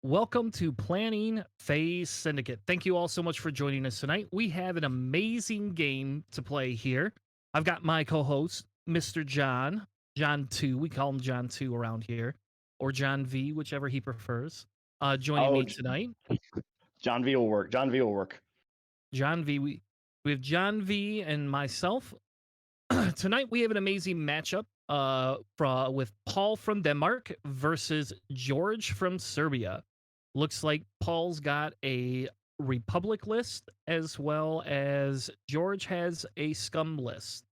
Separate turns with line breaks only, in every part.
Welcome to Planning Phase Syndicate. Thank you all so much for joining us tonight. We have an amazing game to play here. I've got my co-host, Mr. John 2. We call him John 2 around here, or John V, whichever he prefers, joining
Oh,
me tonight.
John V will work. John V will work.
John V, we have John V and myself. Tonight we have an amazing matchup with Paul from Denmark versus Djordje from Serbia. Looks like Paul's got a Republic list as well as Djordje has a Scum list.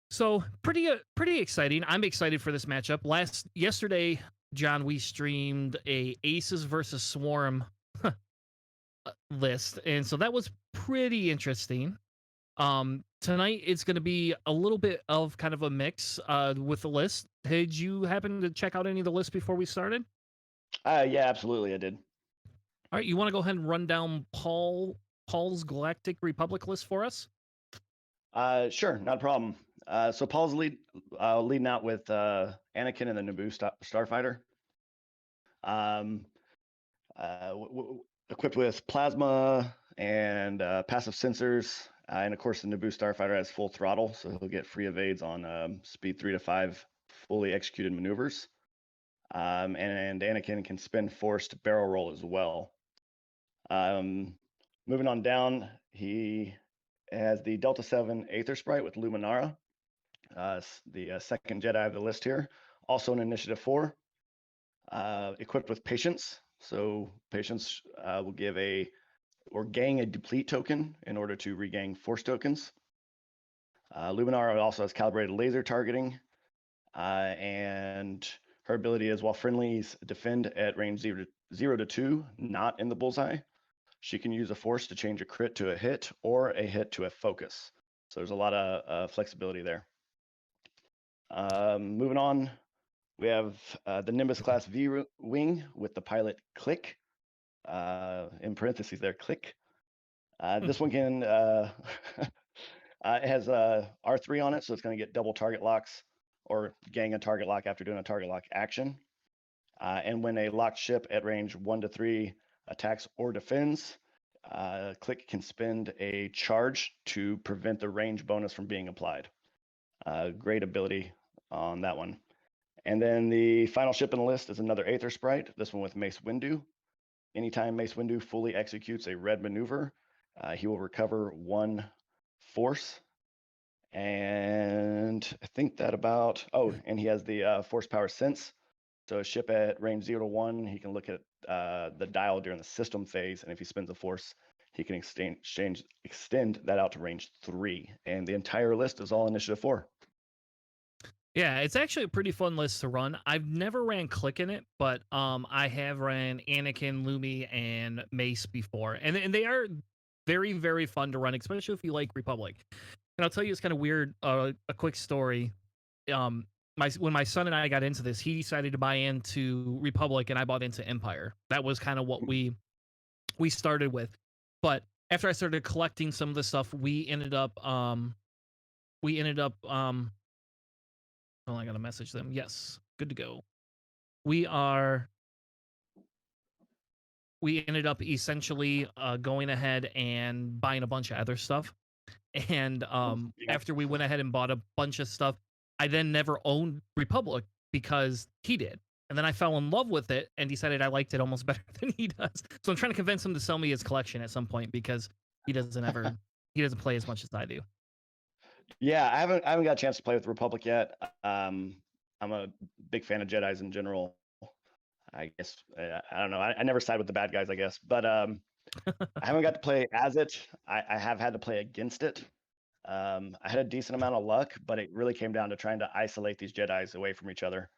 So pretty exciting. I'm excited for this matchup. Yesterday, John, we streamed a Aces versus Swarm list, and so that was pretty interesting. Tonight it's going to be a little bit of kind of a mix with the list. Did you happen to check out any of the lists before we started?
Yeah, absolutely, I did.
All right, you want to go ahead and run down Paul's Galactic Republic list for us?
Sure, not a problem. So Paul's leading out with Anakin and the Naboo Starfighter. Equipped with plasma and passive sensors, and of course the Naboo Starfighter has full throttle, so he'll get free evades on speed 3 to 5 fully executed maneuvers. And Anakin can spin forced barrel roll as well. Moving on down, he has the Delta 7 Aether Sprite with Luminara, the second Jedi of the list here. Also in Initiative 4, equipped with Patience. So Patience will give gain a deplete token in order to regain force tokens. Luminara also has calibrated laser targeting, and her ability is while friendlies defend at range 0 to 2, not in the bullseye, she can use a force to change a crit to a hit or a hit to a focus. So there's a lot of flexibility there. Moving on, we have the Nimbus class V-Wing with the pilot Click. In parentheses there, Click. This one can, it has R3 on it, so it's going to get double target locks or gang a target lock after doing a target lock action. And when a locked ship at range 1 to 3 attacks or defends, Click can spend a charge to prevent the range bonus from being applied. Great ability on that one. And then the final ship in the list is another Aether Sprite, this one with Mace Windu. Anytime Mace Windu fully executes a red maneuver, he will recover 1 force. And I think that about, and he has the Force Power Sense. So a ship at range 0 to 1, he can look at the dial during the system phase, and if he spends a force, he can extend that out to range 3. And the entire list is all Initiative 4.
Yeah, it's actually a pretty fun list to run. I've never ran Click in it, but I have ran Anakin, Lumi, and Mace before, and they are very, very fun to run, especially if you like Republic. And I'll tell you, it's kind of weird. A quick story. When my son and I got into this, he decided to buy into Republic, and I bought into Empire. That was kind of what we started with. But after I started collecting some of the stuff, we ended up oh, I gotta message them. Yes, good to go. We ended up essentially going ahead and buying a bunch of other stuff. And after we went ahead and bought a bunch of stuff, I then never owned Republic because he did. And then I fell in love with it and decided I liked it almost better than he does. So I'm trying to convince him to sell me his collection at some point because he doesn't play as much as I do.
Yeah, I haven't got a chance to play with Republic yet. I'm a big fan of Jedis in general. I guess I don't know. I never side with the bad guys, I guess, but I haven't got to play as it. I have had to play against it. I had a decent amount of luck, but it really came down to trying to isolate these Jedis away from each other.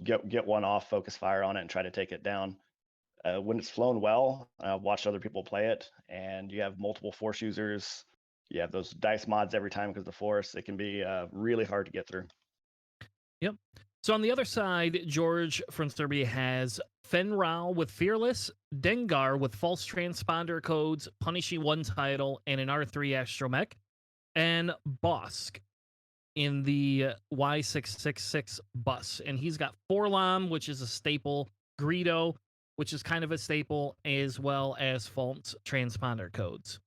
Get one off, focus fire on it, and try to take it down. When it's flown well, I've watched other people play it, and you have multiple force users. You have those dice mods every time because of the force. It can be really hard to get through.
Yep. So on the other side, Djordje from Serbia has Fenral with Fearless, Dengar with False Transponder Codes, Punishing 1 title, and an R3 Astromech, and Bosk in the Y666 bus, and he's got Forlom, which is a staple, Greedo, which is kind of a staple, as well as false transponder codes.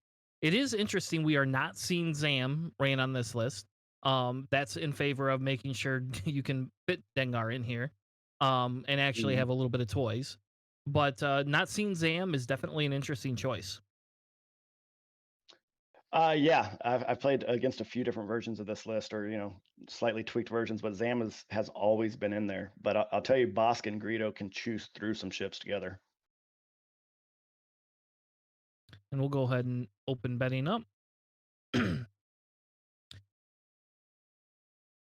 It is interesting we are not seeing Zam ran on this list. That's in favor of making sure you can fit Dengar in here, and actually
Mhm.
have a little bit of toys. But not seeing Zam is definitely an interesting choice.
Yeah, I've played against a few different versions of this list, or slightly tweaked versions, but Zam has always been in there. But I'll tell you, Bosk and Greedo can choose through some ships together.
And we'll go ahead and open betting up.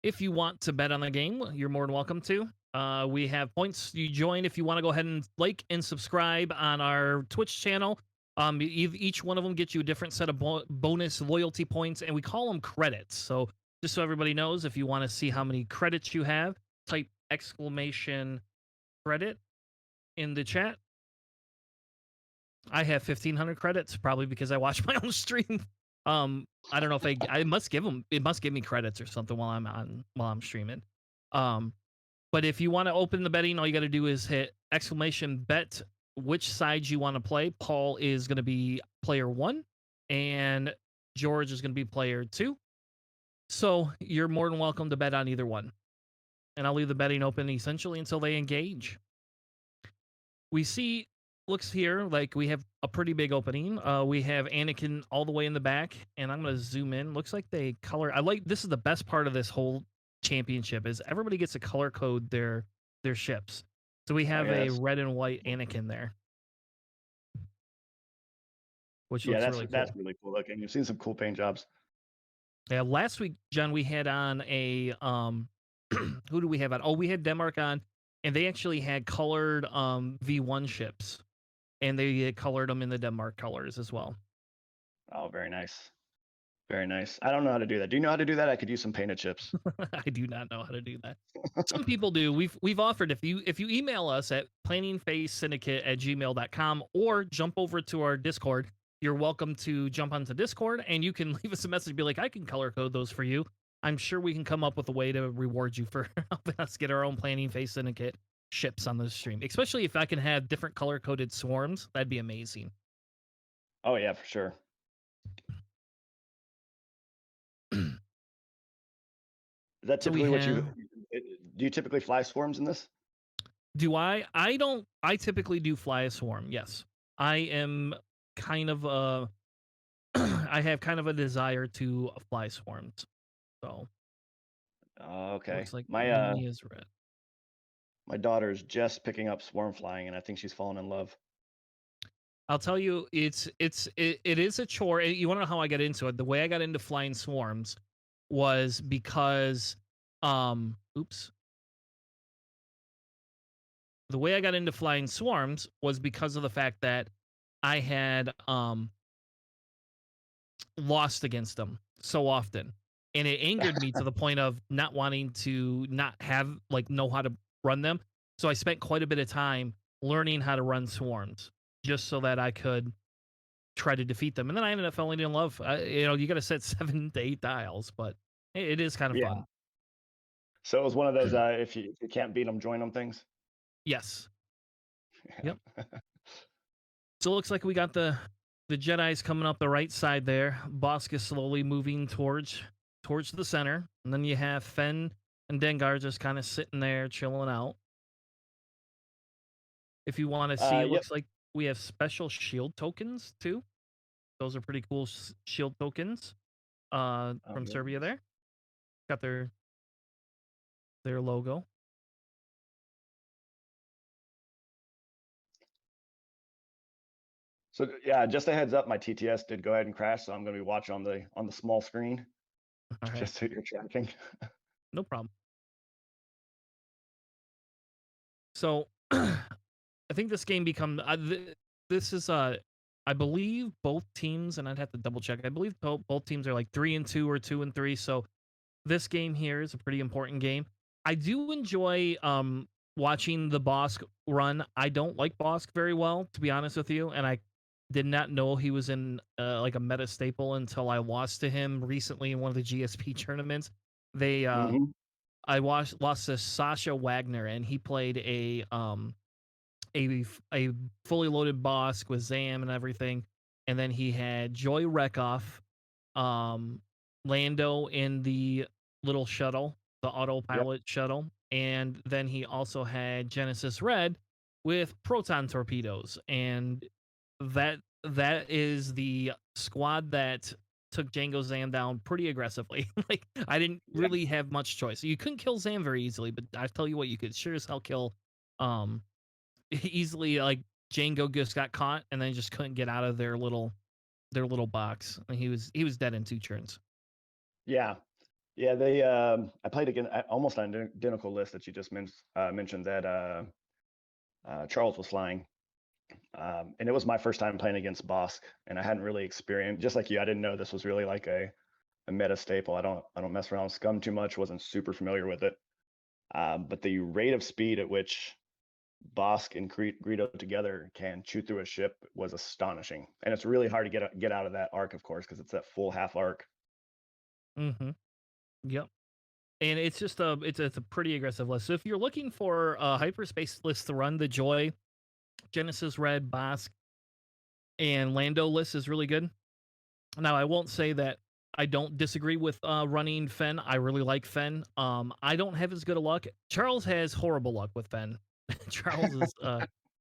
If you want to bet on the game, you're more than welcome to. We have points you join if you want to go ahead and like and subscribe on our Twitch channel. Each one of them gets you a different set of bonus loyalty points, and we call them credits. So just so everybody knows, if you want to see how many credits you have, type exclamation credit in the chat. I have 1,500 credits, probably because I watch my own stream. I don't know if I must give them. It must give me credits or something while I'm streaming. Um, but if you want to open the betting, all you got to do is hit exclamation bet which side you want to play. Paul is going to be player 1, and George is going to be player 2. So you're more than welcome to bet on either one, and I'll leave the betting open essentially until they engage. We see, looks here like we have a pretty big opening. We have Anakin all the way in the back, and I'm going to zoom in. Looks like they color. This is the best part of this whole championship is everybody gets to color code their ships. So we
Oh
have
yeah,
a red and white Anakin there, which looks
that's
really
that's
cool.
really cool looking. You've seen some cool paint jobs.
Yeah, last week, John, we had on a who do we have on? Oh, we had Denmark on, and they actually had colored V1 ships, and they colored them in the Denmark colors as well.
Oh, very nice. Very nice. I don't know how to do that. Do you know how to do that? I could use some painted chips.
I do not know how to do that. Some people do. We've offered if you email us at planningphasesyndicate@gmail.com or jump over to our Discord, you're welcome to jump onto Discord and you can leave us a message, be like, I can color code those for you. I'm sure we can come up with a way to reward you for helping us get our own Planning Phase Syndicate ships on the stream. Especially if I can have different color coded swarms, that'd be amazing.
Oh yeah, for sure. Is that
So we
typically what
have.
you do? You typically fly swarms in this?
Do I? I don't. I typically do fly a swarm. Yes, I am kind of a. I have kind of a desire to fly swarms. So
Oh,
it
okay.
looks like
My
enemy is red.
my daughter's just picking up swarm flying, and I think she's fallen in love.
I'll tell you, it is a chore. You want to know how I got into it? The way I got into flying swarms was because, oops. The way I got into flying swarms was because of the fact that I had lost against them so often, and it angered me to the point of not wanting to not have know how to run them. So I spent quite a bit of time learning how to run swarms just so that I could try to defeat them. And then I ended up falling in love. You got to set 7 to 8 dials, but it is kind of
Yeah.
fun.
So it was one of those if you can't beat them, join them things.
Yes.
Yeah.
Yep. So it looks like we got the Jedi's coming up the right side there. Bosk is slowly moving towards the center, and then you have Fen and Dengar just kind of sitting there chilling out. If you want to see, it
Yep.
looks like we have special shield tokens too. Those are pretty cool shield tokens
Oh,
from
very
Serbia
nice.
there. Got their logo.
So yeah, just a heads up, my TTS did go ahead and crash, so I'm going to be watching on the small screen,
All right,
just so you're tracking.
no problem. So I think this game become this is I believe both teams, and I'd have to double check. I believe both teams are like 3-2 or 2-3. So this game here is a pretty important game. I do enjoy watching the Bosk run. I don't like Bosk very well, to be honest with you, and I did not know he was in like a meta staple until I lost to him recently in one of the GSP tournaments. They
Hmm.
I watched lost to Sasha Wagner, and he played a fully loaded boss with Zam and everything, and then he had Joy Rekoff, um, Lando in the little shuttle, the
Yep.
autopilot shuttle, and then he also had Genesis Red with proton torpedoes, and that is the squad that took Django Zam down pretty aggressively. Like I didn't
Yeah.
really have much choice. You couldn't kill Zam very easily, but I tell you what, you could sure as hell kill um easily. Like Django just got caught and then just couldn't get out of their little box. And he was dead in 2 turns.
Yeah. Yeah. They. I played again almost on an identical list that you just mentioned that Charles was flying. And it was my first time playing against Bosk, and I hadn't really experienced, just like you, I didn't know this was really like a meta staple. I don't mess around with Scum too much. Wasn't super familiar with it. But the rate of speed at which Bosk and Greedo together can chew through a ship was astonishing, and it's really hard to get out of that arc, of course, because it's that full half arc.
Mm-hmm. Yep. And it's just it's a pretty aggressive list. So if you're looking for a hyperspace list to run, the Joy, Genesis Red, Bosk, and Lando list is really good. Now, I won't say that I don't disagree with running Fen. I really like Fen. I don't have as good a luck. Charles has horrible luck with Fen. Charles is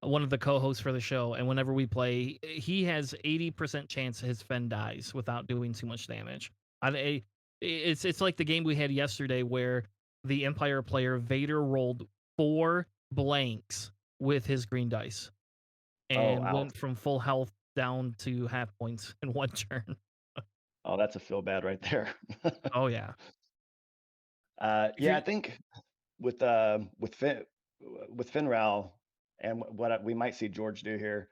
one of the co-hosts for the show, and whenever we play, he has 80% chance his Fen dies without doing too much damage. It's like the game we had yesterday where the Empire player Vader rolled 4 blanks with his green dice
Oh,
and
ouch.
went from full health down to half points in 1 turn.
Oh, that's a feel bad right there.
Oh yeah. If
Yeah,
you're
I think with with Finral and we might see George do here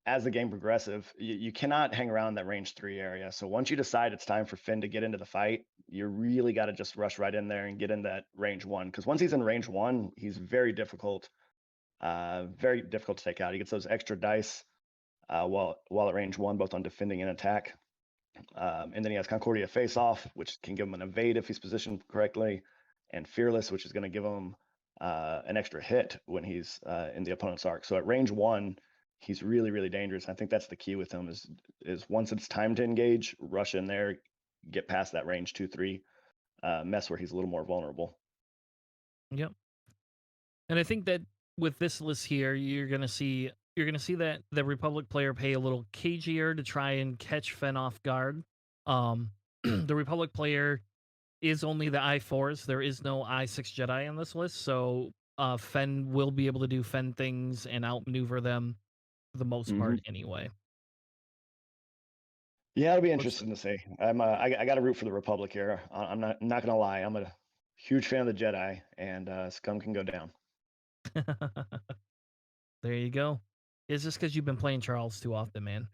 as the game progressive, you cannot hang around that range 3 area. So once you decide it's time for Finn to get into the fight, you really got to just rush right in there and get in that range 1. Because once he's in range 1, he's very difficult to take out. He gets those extra dice while at range 1, both on defending and attack. And then he has Concordia face off, which can give him an evade if he's positioned correctly, and fearless, which is going to give him an extra hit when he's in the opponent's arc. So at range 1, he's really, really dangerous. I think that's the key with him is once it's time to engage, rush in there, get past that range 2-3 mess where he's a little more vulnerable.
Yep. And I think that with this list here, you're gonna see that the Republic player pay a little cagier to try and catch Fen off guard. The Republic player is only the I4s. There is no I6 Jedi on this list, so Fen will be able to do Fen things and outmaneuver them for the most
Hmm.
part anyway.
Yeah, it'll be
What's
interesting to see. I got to root for the Republic here. I'm not gonna lie. I'm a huge fan of the Jedi, and Scum can go down.
there you go. It's just because you've been playing Charles too often, man.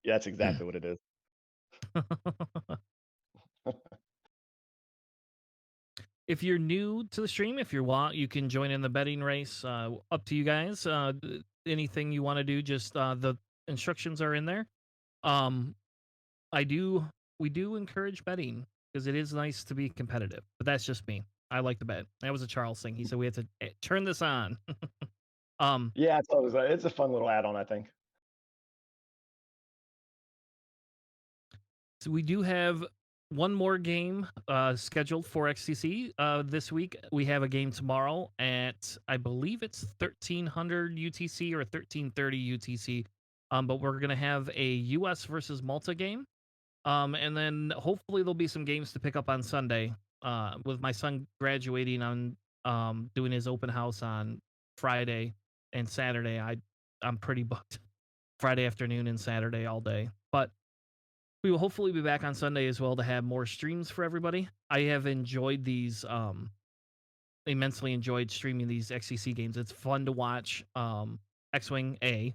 Yeah, that's exactly what it is.
If you're new to the stream, if you want, you can join in the betting race. Up to you guys. Anything you want to do, just the instructions are in there. Um, I do. We do encourage betting because it is nice to be competitive. But that's just me. I like to bet. That was a Charles thing. He said we had to turn this on. um,
Yeah, it's a fun little add-on, I think.
So we do have one more game scheduled for XTC this week. We have a game tomorrow at I believe it's 1300 UTC or 1330 UTC. But we're gonna have a US versus Malta game. And then hopefully there'll be some games to pick up on Sunday. With my son graduating on doing his open house on Friday and Saturday, I'm pretty booked Friday afternoon and Saturday all day. But we will hopefully be back on Sunday as well to have more streams for everybody. I have enjoyed these immensely enjoyed streaming these XCC games. It's fun to watch X-Wing A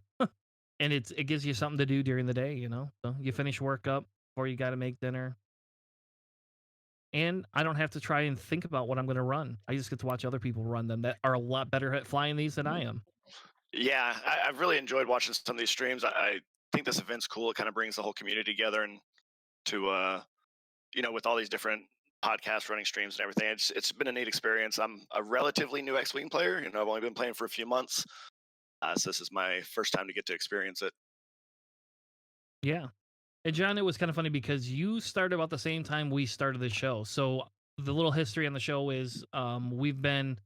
and it gives you something to do during the day, you know. So you finish work up before you got to make dinner. And I don't have to try and think about what I'm going to run. I just get to watch other people run them that are a lot better at flying these than I am.
Yeah, I've really enjoyed watching some of these streams. I think this event's cool. It kind of brings the whole community together and to with all these different podcast, running streams, and everything. It's been a neat experience. I'm a relatively new X-wing player. I've only been playing for a few months, so this is my first time to get to experience it.
Yeah. And John, it was kind of funny because you started about the same time we started the show. So the little history on the show is we've been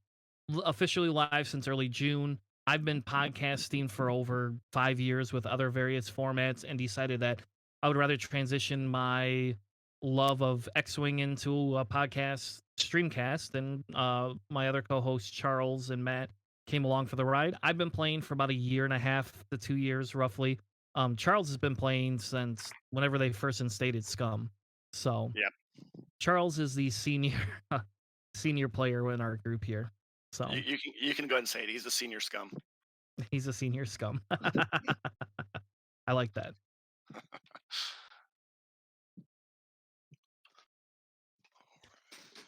officially live since early June. I've been podcasting for over 5 years with other various formats and decided that I would rather transition my love of X-Wing into a podcast streamcast. And my other co-hosts, Charles and Matt, came along for the ride. I've been playing for about a year and a half to 2 years, roughly. Charles has been playing since whenever they first instated Scum. So
Yeah,
Charles is the senior senior player in our group here. So
you can go ahead and say it. He's the senior Scum.
he's a senior Scum. I like that.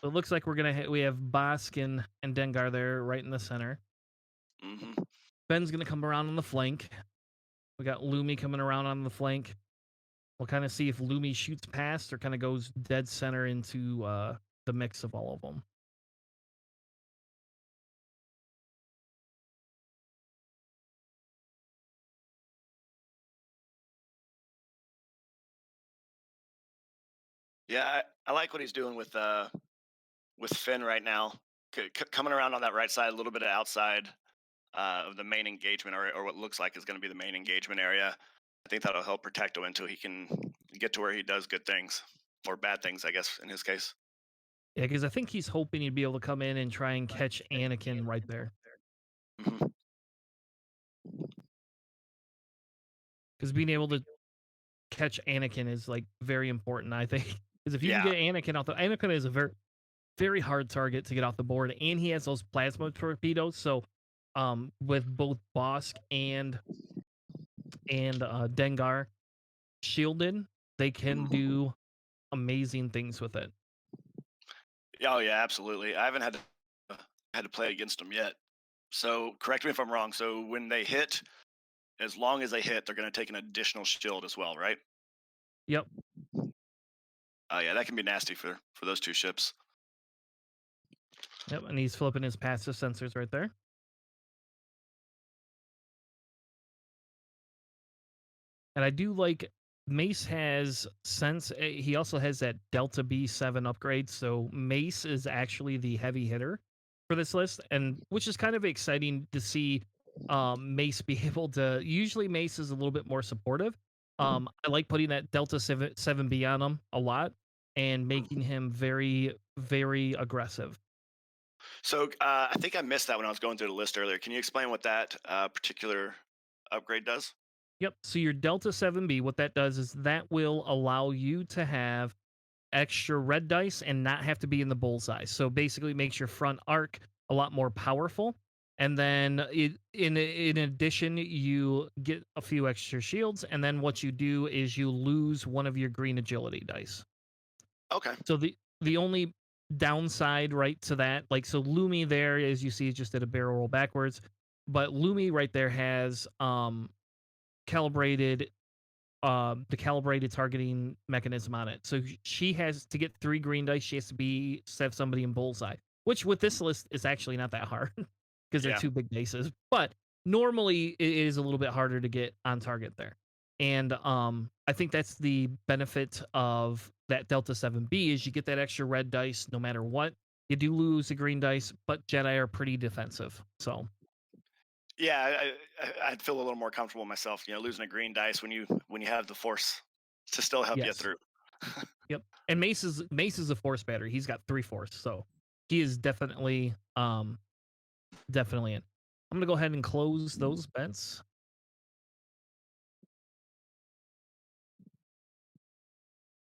So it looks like we have Bosk and Dengar there right in the center.
Hmm.
Ben's gonna come around on the flank. We got Lumi coming around on the flank. We'll kind of see if Lumi shoots past or kind of goes dead center into the mix of all of them.
Yeah, I like what he's doing with Finn right now, coming around on that right side, a little bit of outside of the main engagement, or what looks like is going to be the main engagement area. I think that'll help protect him until he can get to where he does good things or bad things, I guess, in his case.
Yeah, because I think he's hoping he'd be able to come in and try and catch Anakin right there.
Hmm.
Because being able to catch Anakin is like very important, I think. Because if you can
Yeah,
get Anakin out, Anakin is a very hard target to get off the board, and he has those plasma torpedoes. So, with both Bosk and Dengar shielded, they can do amazing things with it.
oh yeah, absolutely. I haven't had to play against him yet. So correct me if I'm wrong. So when they hit, as long as they hit, they're going to take an additional shield as well, right?
Yep.
Oh yeah, that can be nasty for those two ships.
Yep. And he's flipping his passive sensors right there. And I do like Mace has sense. He also has that Delta B7 upgrade. So Mace is actually the heavy hitter for this list, and which is kind of exciting to see Mace be able to. Usually Mace is a little bit more supportive. I like putting that Delta 7B on him a lot and making him very aggressive.
So I think I missed that when I was going through the list earlier. Can you explain what that particular upgrade does?
Yep. So your Delta 7B, what that does is that will allow you to have extra red dice and not have to be in the bullseye. So basically makes your front arc a lot more powerful. And then in addition, you get a few extra shields. And then what you do is you lose one of your green agility dice.
Okay.
So the only downside right to that, like so Lumi there, as you see, just did a barrel roll backwards. But Lumi right there has calibrated the calibrated targeting mechanism on it. So she has to get 3 green dice. She has to have somebody in bullseye, which with this list is actually not that hard because they're
Yeah.
2 big dices. But normally it is a little bit harder to get on target there. And I think that's the benefit of that Delta 7B is you get that extra red dice no matter what. You do lose the green dice, but Jedi are pretty defensive. So
Yeah, I'd feel a little more comfortable myself. Losing a green dice when you have the force to still help you
yes.
through.
Yep. And Mace is a force battery. He's got 3 force, so he is definitely in. I'm gonna go ahead and close those bets.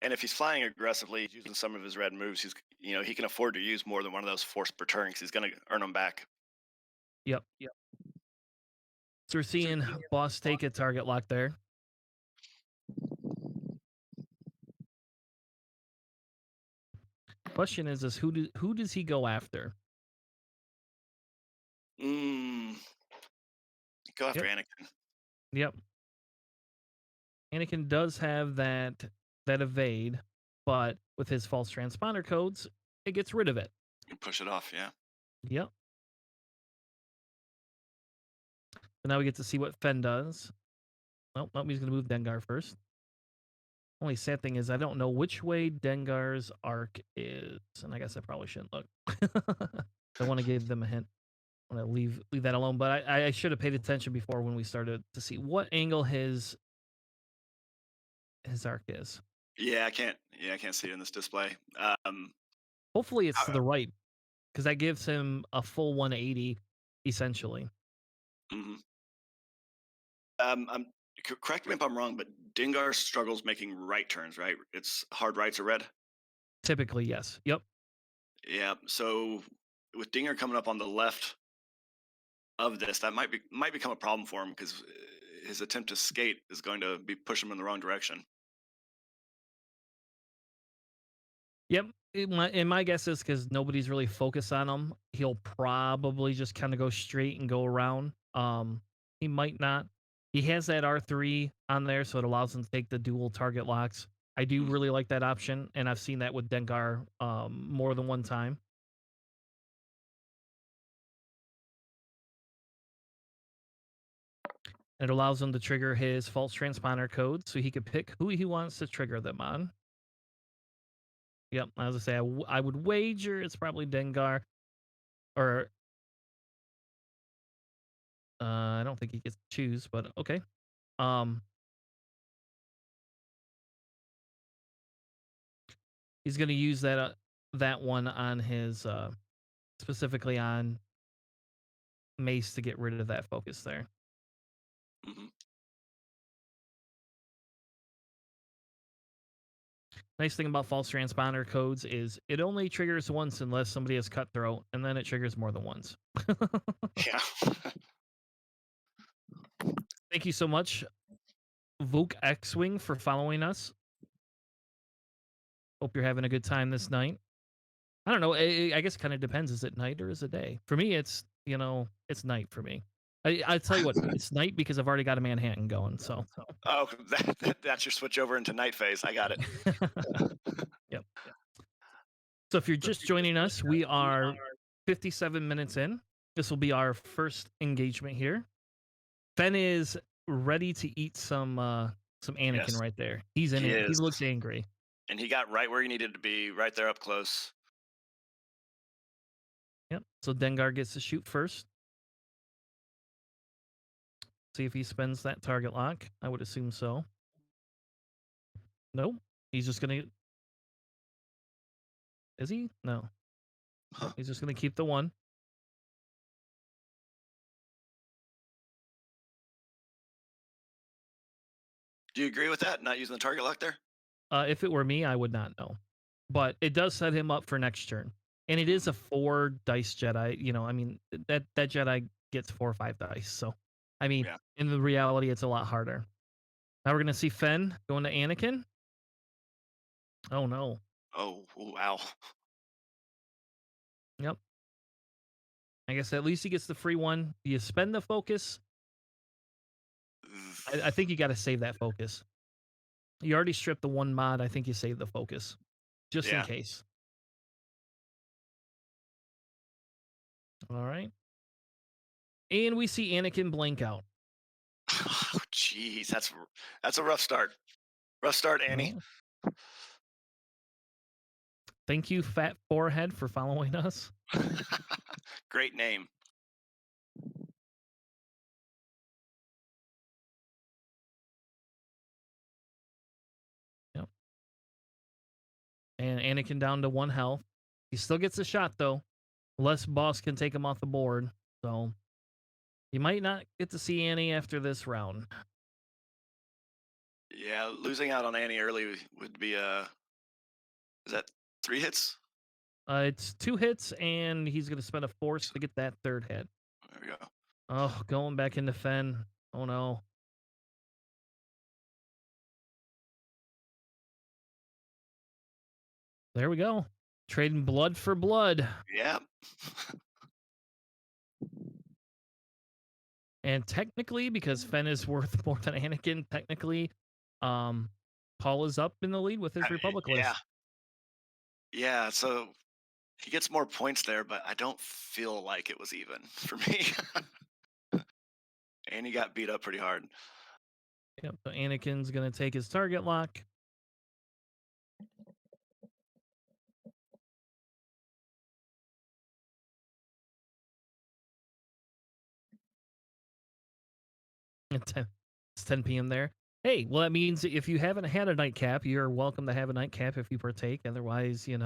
And if he's flying aggressively, he's using some of his red moves. He can afford to use more than one of those force per turn because he's going to earn them back.
Yep. So we're seeing Boss take a target lock there. Question is who does he go after?
Go after Anakin.
Yep. Anakin does have that evade. but with his false transponder codes, it gets rid of it.
You push it off, yeah.
Yep. So now we get to see what Fen does. Nope, he's going to move Dengar first. Only sad thing is I don't know which way Dengar's arc is, and I guess I probably shouldn't look. I want to give them a hint. I want to leave that alone, but I should have paid attention before when we started to see what angle his arc is.
Yeah, I can't see it in this display.
Hopefully it's to the right, because that gives him a full 180, essentially.
Mhm. Correct me if I'm wrong, but Dengar struggles making right turns, right? It's hard rights are red.
Typically, yes. Yep.
Yeah. So with Dinger coming up on the left of this, that might become a problem for him because his attempt to skate is going to be pushing him in the wrong direction.
Yep. My guess is because nobody's really focused on him, he'll probably just kind of go straight and go around. He might not. He has that R3 on there, so it allows him to take the dual target locks. I do really like that option, and I've seen that with Dengar more than one time. It allows him to trigger his false transponder code, so he could pick who he wants to trigger them on. Yep, as I say, I would wager it's probably Dengar, or I don't think he gets to choose, but okay. He's gonna use that one on his specifically on Mace to get rid of that focus there.
Mm-hmm.
Nice thing about false transponder codes is it only triggers once unless somebody has cutthroat, and then it triggers more than once.
Yeah.
Thank you so much, Vuk X-Wing, for following us. Hope you're having a good time this night. I don't know. I guess it kind of depends. Is it night or is it day? For me, it's night for me. I tell you what, it's night because I've already got a Manhattan going. So.
Oh, that's your switch over into night phase. I got it.
Yep. So if you're just joining us, we are 57 minutes in. This will be our first engagement here. Fen is ready to eat some Anakin right there. He's in it. He looks angry.
And he got right where he needed to be, right there up close.
Yep. So Dengar gets to shoot first. See if he spends that target lock. I would assume so. Nope. He's just gonna. Is he? No.
Huh.
He's just gonna keep the one.
Do you agree with that? Not using the target lock there?
If it were me, I would not know. But it does set him up for next turn. And it is a 4 dice Jedi. I mean, that Jedi gets 4 or 5 dice. So, I mean, in the reality, it's a lot harder. Now we're going to see Fen going to Anakin. Oh, no.
Oh, wow.
Yep. I guess at least he gets the free one. Do you spend the focus? I think you got to save that focus. You already stripped the one mod. I think you save the focus. Just in case. All right. And we see Anakin blink out.
Oh, jeez. That's a rough start. Rough start, Annie.
Oh. Thank you, Fat Forehead, for following us.
Great name.
Yep. And Anakin down to 1 health. He still gets a shot, though. Less boss can take him off the board. So you might not get to see Annie after this round.
Yeah, losing out on Annie early would be is that 3 hits?
It's 2 hits, and he's going to spend a force to get that 3rd hit.
There we go.
Oh, going back into Fen. Oh, no. There we go. Trading blood for blood.
Yeah.
And technically, because Fen is worth more than Anakin, technically, Paul is up in the lead with his Republic list.
Yeah, Yeah, so he gets more points there, but I don't feel like it was even for me. And he got beat up pretty hard.
Yep. So Anakin's gonna take his target lock. It's 10 p.m. there. Hey, well, that means if you haven't had a nightcap, you're welcome to have a nightcap if you partake. Otherwise, a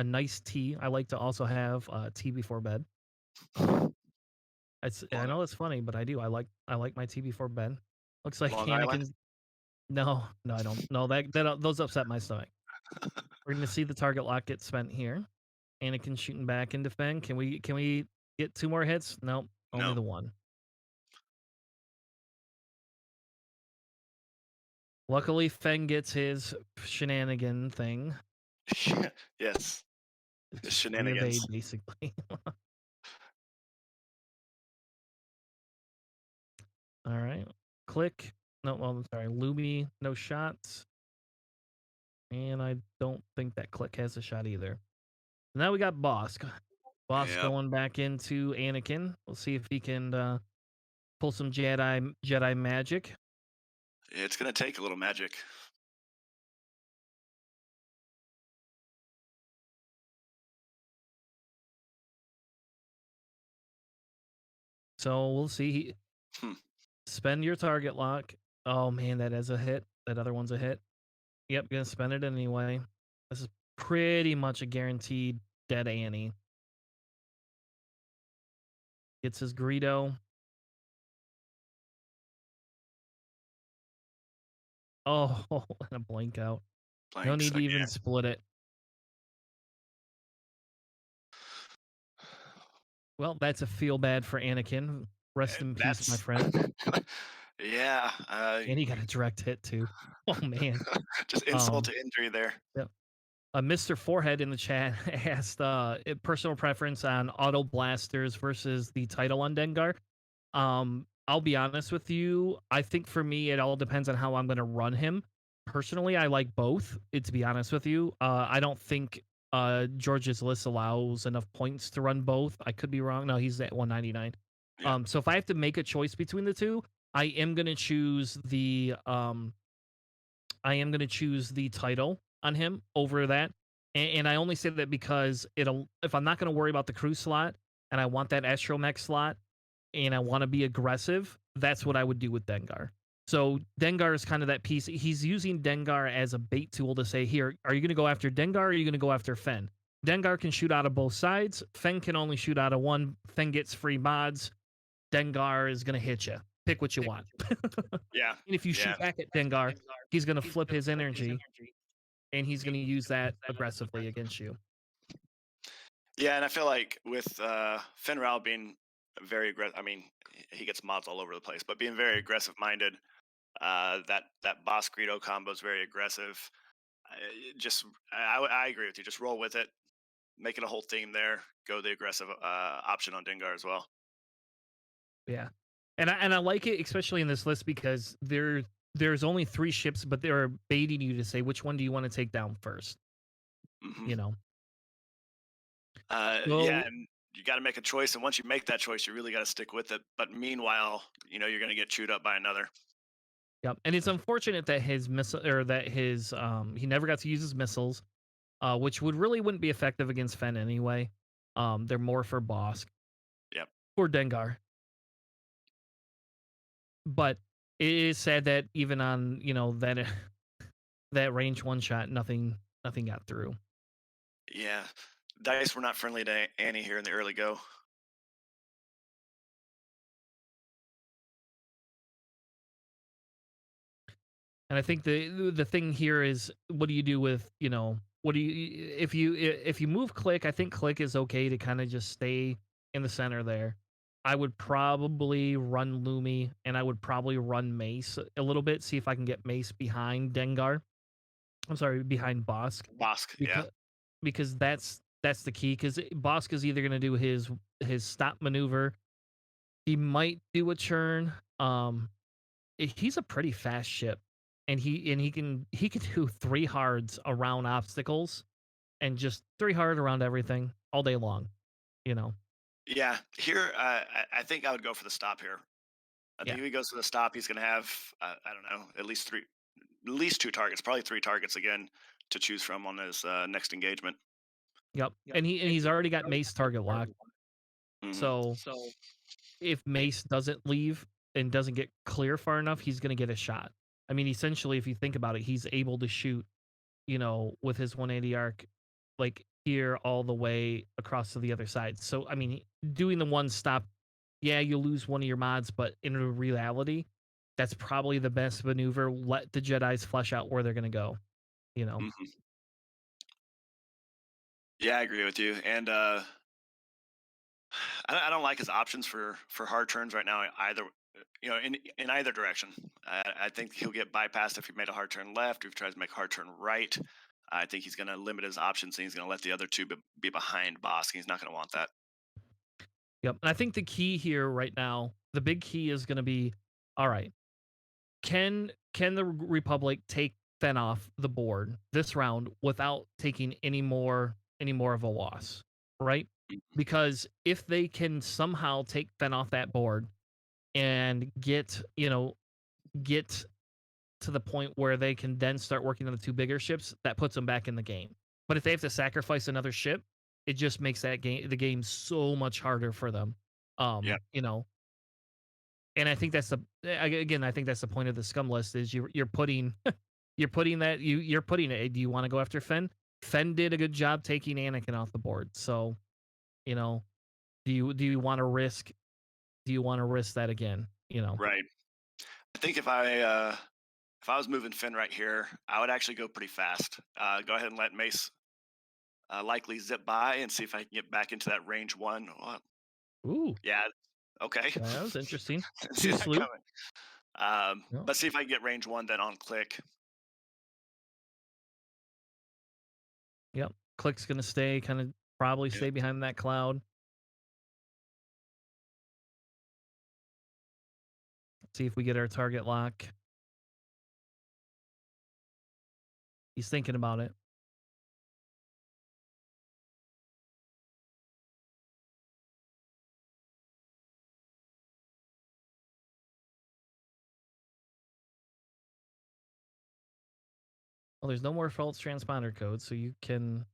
nice tea. I like to also have tea before bed. I
Long,
know it's funny, but I do. I like my tea before bed. Looks like
Long Island.
Anakin's. No, I don't. No, those upset my stomach. We're gonna see the target lock get spent here. Anakin shooting back into Feng. Can we get 2 more hits? Nope, only
No.
the one. Luckily, Feng gets his shenanigan thing.
Yes.
It's free
Shenanigans.
evade, basically. All right. Click. No, well, I'm sorry. Lumi, no shots. And I don't think that Click has a shot either. Now we got Bosk. Bosk
Yep.
going back into Anakin. We'll see if he can pull some Jedi magic.
It's gonna take a little magic.
So we'll see.
Hmm.
Spend your target lock. Oh man, that is a hit. That other one's a hit. Yep, gonna spend it anyway. This is pretty much a guaranteed dead Annie. Gets his Greedo. Oh, and a blink out. No
Blanks
need to even
again.
split it. Well, that's a feel bad for Anakin. Rest in peace, my
That's
friend.
yeah.
And he got a direct hit too. Oh man.
Just insult
Um,
to injury there.
yep. Mr. Forehead in the chat asked personal preference on auto blasters versus the title on Dengar. I'll be honest with you. I think for me, it all depends on how I'm going to run him. Personally, I like both. To be honest with you, I don't think George's list allows enough points to run both. I could be wrong. No, he's at 199.
Yeah.
So if I have to make a choice between the two, I am going to choose the title on him over that. And I only say that because if I'm not going to worry about the crew slot and I want that astromech slot and I want to be aggressive, that's what I would do with Dengar. So Dengar is kind of that piece. He's using Dengar as a bait tool to say, here, are you going to go after Dengar or are you going to go after Fen? Dengar can shoot out of both sides. Fen can only shoot out of one. Fen gets free mods. Dengar is going to hit you. Pick what you want.
Yeah.
And if you
Yeah.
shoot back at Dengar, he's going to flip his energy and he's going to use that aggressively against you.
Yeah, and I feel like with Finn Rao being very aggressive, I mean, he gets mods all over the place, but being very aggressive minded, that boss Greedo combo is very aggressive. I agree with you. Just roll with it, make it a whole theme there. Go the aggressive option on Dengar as well.
Yeah. And I like it, especially in this list, because there's only 3 ships, but they're baiting you to say which one do you want to take down first.
Hmm.
You know.
Yeah,
So
and you got to make a choice, and once you make that choice, you really got to stick with it. But meanwhile, you're going to get chewed up by another.
yep. And it's unfortunate that his missile or that his he never got to use his missiles, which wouldn't be effective against Fen anyway. They're more for Bosk
Yep.
or Dengar. But it is sad that even on, that that range one shot, nothing got through.
Yeah, dice were not friendly to Annie here in the early go.
And I think the thing here is, what do you do with, what do you if you move Click? I think Click is okay to kind of just stay in the center there. I would probably run Lumi and I would probably run Mace a little bit, see if I can get Mace behind Dengar. I'm sorry, behind Bosk,
Bosk, yeah.
because that's the key. Because Bosk is either going to do his stop maneuver. He might do a churn. He's a pretty fast ship, and he can do 3 hards around obstacles and just 3 hard around everything all day long, you know?
Yeah, here I think I would go for the stop here. I
Yeah.
think if he goes for the stop, he's going to have I don't know, at least two targets, probably three targets again to choose from on his next engagement.
Yep. And he's already got Mace target locked.
Hmm.
So if Mace doesn't leave and doesn't get clear far enough, he's going to get a shot. I mean, essentially, if you think about it, he's able to shoot, with his 180 arc, like here all the way across to the other side. So, I mean, doing the one stop, yeah, you lose one of your mods, but in reality, that's probably the best maneuver. Let the Jedis flesh out where they're going to go, you know?
Hmm. Yeah, I agree with you. And I don't like his options for hard turns right now either. In either direction. I think he'll get bypassed if he made a hard turn left or if he tries to make a hard turn right. I think he's going to limit his options and he's going to let the other two be behind Bosk. He's not going to want that.
Yep. And I think the key here right now, the big key is going to be, all right, can the Republic take Fen off the board this round without taking any more of a loss, right? Because if they can somehow take Fen off that board and get to the point where they can then start working on the two bigger ships, that puts them back in the game. But if they have to sacrifice another ship, it just makes the game so much harder for them.
Yeah.
And I think that's I think that's the point of the scum list is you're putting you're putting it. Do you want to go after Fen? Fen did a good job taking Anakin off the board. So, you know, do you want to risk that again?
Right. I think if I was moving Finn right here, I would actually go pretty fast. Go ahead and let Mace likely zip by and see if I can get back into that range one.
Ooh,
Yeah. Okay.
that was interesting.
See
Too
that
slow.
coming.
No.
But see if I can get range one, then on click.
Yep. Click's gonna stay probably
Yeah.
stay behind that cloud. See if we get our target lock. He's thinking about it. Well, there's no more false transponder code, so you can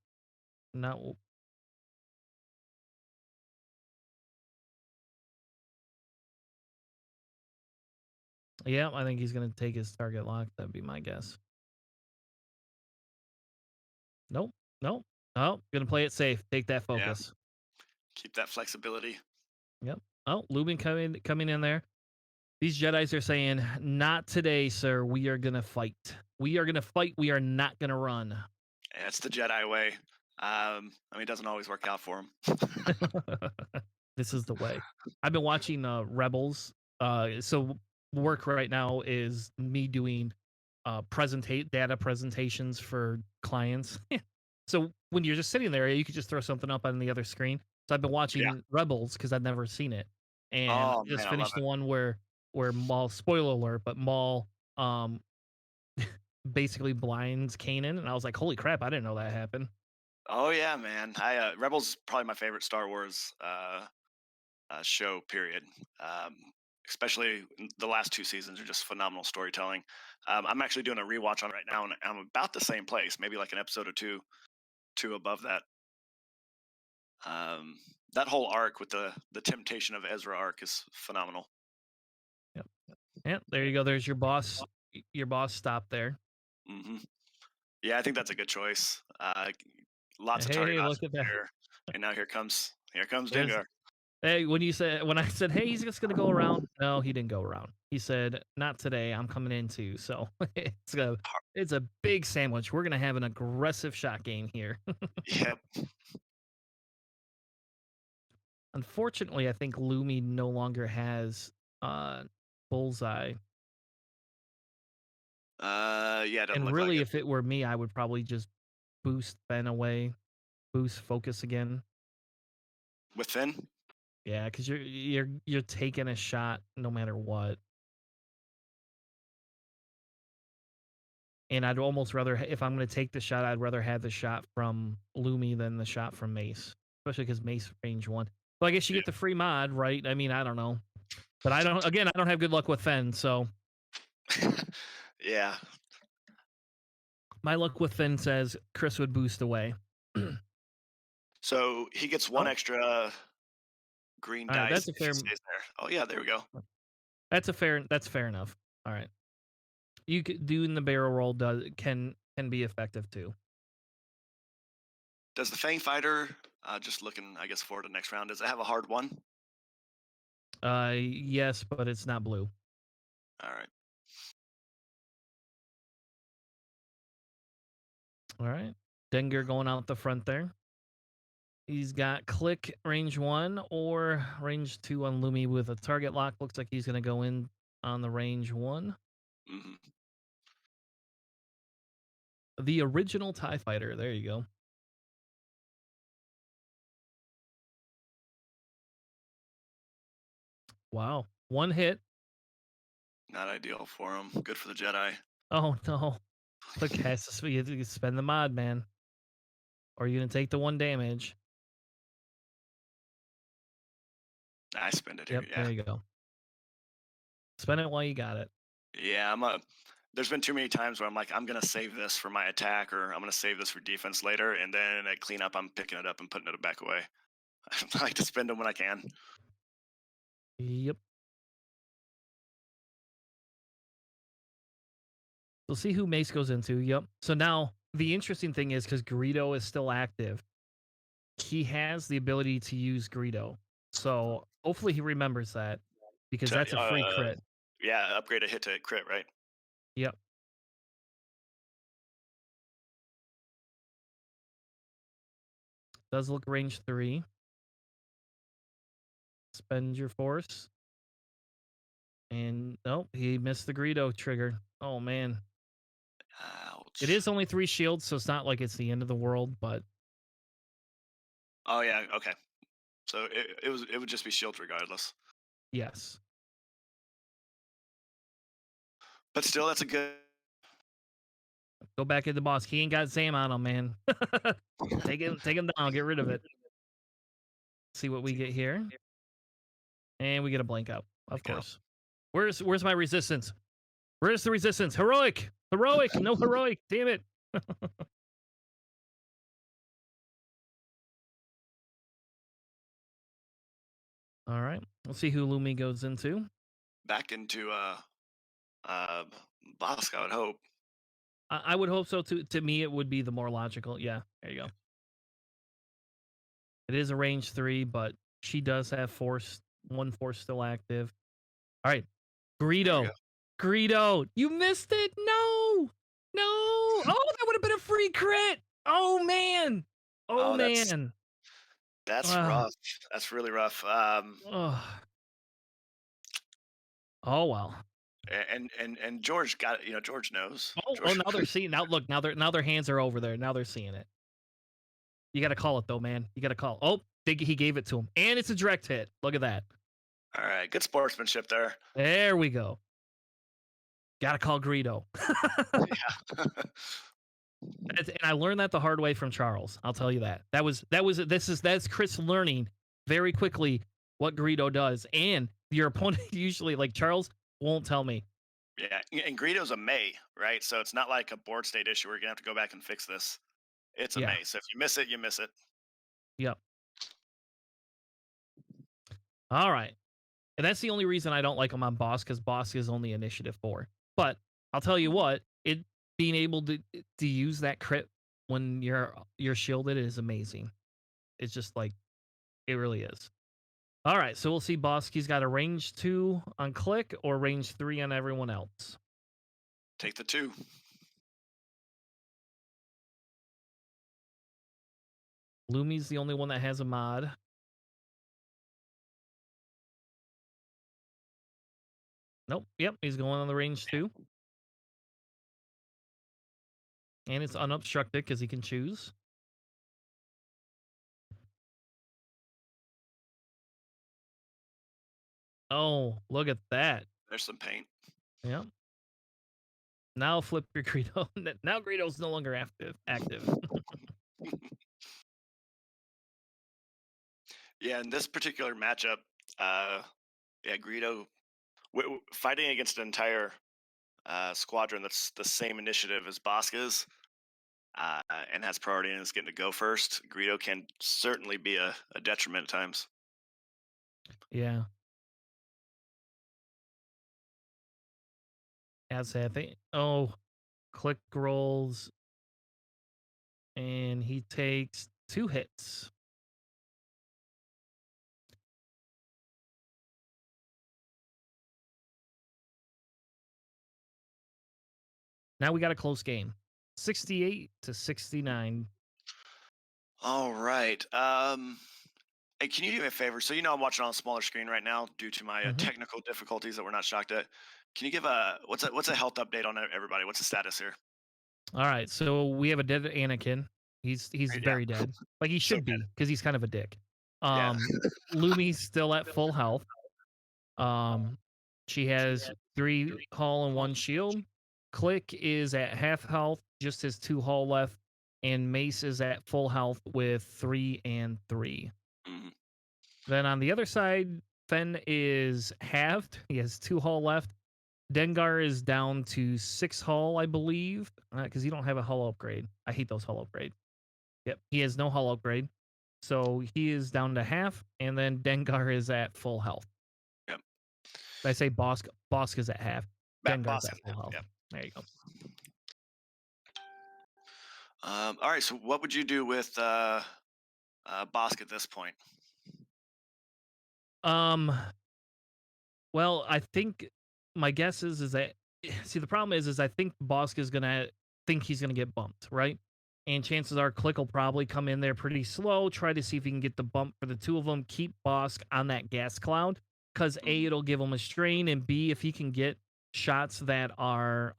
not. Yeah, I think he's gonna take his target lock. That'd be my guess. Nope. Nope. Oh, gonna play it safe. Take that
Yeah.
focus.
Keep that flexibility.
Yep. Oh, Lubin coming in there. These Jedi's are saying, "Not today, sir. We are gonna fight. We are gonna fight. We are not gonna run."
Yeah, it's the Jedi way. I mean, it doesn't always work out for him.
This is the way. I've been watching Rebels. So work right now is me doing presentate data presentations for clients. So when you're just sitting there, you could just throw something up on the other screen. So I've been
Yeah.
watching Rebels because I've never seen it, and
Oh
just
man, I love
finished the
it.
one where Maul. Spoiler alert, but Maul basically blinds Kanan, and I was like, holy crap, I didn't know that happened.
Oh yeah, man. I Rebels is probably my favorite Star Wars show. Period. Um, Especially the last two seasons are just phenomenal storytelling. I'm actually doing a rewatch on it right now, and I'm about the same place, maybe like an episode or two above that. Um, that whole arc with the temptation of Ezra arc is phenomenal.
Yep. Yeah, there you go. There's your boss. Your boss stopped there.
Hmm. Yeah, I think that's a good choice. Lots of target
Hey, look
options
at that.
there, and now here comes
There's
Dengar.
Hey, when I said, "Hey, he's just gonna go around," no, he didn't go around. He said, "Not today. I'm coming in too." So it's a big sandwich. We're gonna have an aggressive shot game here.
Yep.
Unfortunately, I think Lumi no longer has uh bullseye.
Yeah, it doesn't
And
look like
really,
it.
if it were me, I would probably just boost Ben away, boost focus again.
With Finn?
Yeah, because you're taking a shot no matter what. And I'd almost rather, if I'm going to take the shot, I'd rather have the shot from Lumi than the shot from Mace, especially because Mace range 1. Well, I guess you
Yeah.
get the free mod, right? I mean, I don't know. But I don't have good luck with Fen, so
Yeah.
my luck with Fen says Chris would boost away.
So he gets one
Oh,
extra green
all right,
dice
that's a
if he
fair
stays there. Oh yeah, there we go.
that's fair enough. All right. You could doing the barrel roll can be effective too.
Does the Fang Fighter, just looking, I guess, forward to the next round, does it have a hard one?
Yes, but it's not blue.
All right.
All right. Dengar going out the front there. He's got click range 1 or range 2 on Lumi with a target lock. Looks like he's going to go in on the range 1.
Mm-hmm.
The original TIE Fighter. There you go. Wow. One hit.
Not ideal for him. Good for the Jedi.
Oh, no. Click has to you have to spend the mod, man. Or you're going to take the 1 damage.
I spend it here.
Yep,
Yeah.
there you go. Spend it while you got it.
Yeah. There's been too many times where I'm like, I'm gonna save this for my attack, or I'm gonna save this for defense later, and then at cleanup, I'm picking it up and putting it back away. I like to spend them when I can.
Yep. We'll see who Mace goes into. Yep. So now the interesting thing is because Greedo is still active, he has the ability to use Greedo. So hopefully he remembers that because
To,
that's a free crit.
yeah, upgrade a hit to crit, right?
Yep. Does look range 3. Spend your force. And nope, he missed the Greedo trigger. Oh man.
Ouch.
It is only 3 shields, so it's not like it's the end of the world, but
Oh yeah. Okay. So it would just be shield regardless.
yes.
But still, that's a good.
Go back at the boss. He ain't got Zam on him, man. take him down, get rid of it. See what we get here. And we get a blank out, of course. Where's my resistance? Where's the resistance? Heroic! Heroic! No heroic! Damn it! All right. Let's see who Lumi goes into.
Back into Bosk, I would hope.
I would hope so too. To me, it would be the more logical. Yeah, there you go. It is a range 3, but she does have force. 1 force still active. All right. Greedo. Greedo. You missed it. No. No. Oh, that would have been a free crit. Oh, man. Oh, man.
That's rough. That's really rough.
Oh, well.
And Djordje got it. You know, Djordje knows.
Oh, now they're seeing. Now look. Now their hands are over there. Now they're seeing it. You got to call it though, man. You got to call. Oh, he gave it to him, and it's a direct hit. Look at that.
All right, good sportsmanship there.
There we go. Got to call Greedo.
Yeah.
And I learned that the hard way from Charles. I'll tell you that. That's Chris learning very quickly what Greedo does, and your opponent usually, like Charles, won't tell me.
Yeah, and Greedo's a May, right? So it's not like a board state issue where you're gonna have to go back and fix this. It's a
Yeah.
May. So if you miss it, you miss it.
Yep. All right. And that's the only reason I don't like him on Boss, because Boss is only initiative 4. But I'll tell you what, it being able to use that crit when you're shielded is amazing. It's just like it really is. All right, so we'll see Boski's got a range 2 on Click or range 3 on everyone else.
Take the 2.
Lumi's the only one that has a mod. Nope. Yep, he's going on the range 2. And it's unobstructed because he can choose. Oh, look at that.
There's some paint.
Yep. Now flip your Greedo. Now Greedo's no longer active.
Yeah, in this particular matchup, uh, yeah, Greedo fighting against an entire squadron that's the same initiative as Bosca's uh, and has priority and is getting to go first. Greedo can certainly be a detriment at times.
Yeah. As I think. Oh, Click rolls, and he takes 2 hits. Now we got a close game, 68-69.
All right. Hey, can you do me a favor? So I'm watching on a smaller screen right now due to my
Mhm.
technical difficulties that we're not shocked at. Can you give a what's a health update on everybody? What's the status here?
All right, so we have a dead Anakin. He's
Yeah,
very dead. Like he
so
should
good.
be because he's kind of a dick.
Yeah.
Lumi's still at full health. Um, she has 3 hull and 1 shield. Click is at half health, just has 2 hull left, and Mace is at full health with 3 and 3.
Mhm.
Then on the other side, Fen is halved. He has 2 hull left. Dengar is down to 6 hull, I believe, because you don't have a hull upgrade. I hate those hull upgrades. Yep, he has no hull upgrade. So he is down to half, and then Dengar is at full health.
Yep.
I say Bosk is at half. Dengar's
Bosca.
at full health.
Yep.
There you go.
All right. So what would you do with Bosk at this point?
Um, well, I think my guess is that see the problem is I think Bosk is gonna think he's gonna get bumped, right? And chances are Click will probably come in there pretty slow, try to see if he can get the bump for the two of them, keep Bosk on that gas cloud, because A,
Mhm.
it'll give him a strain, and B, if he can get shots that are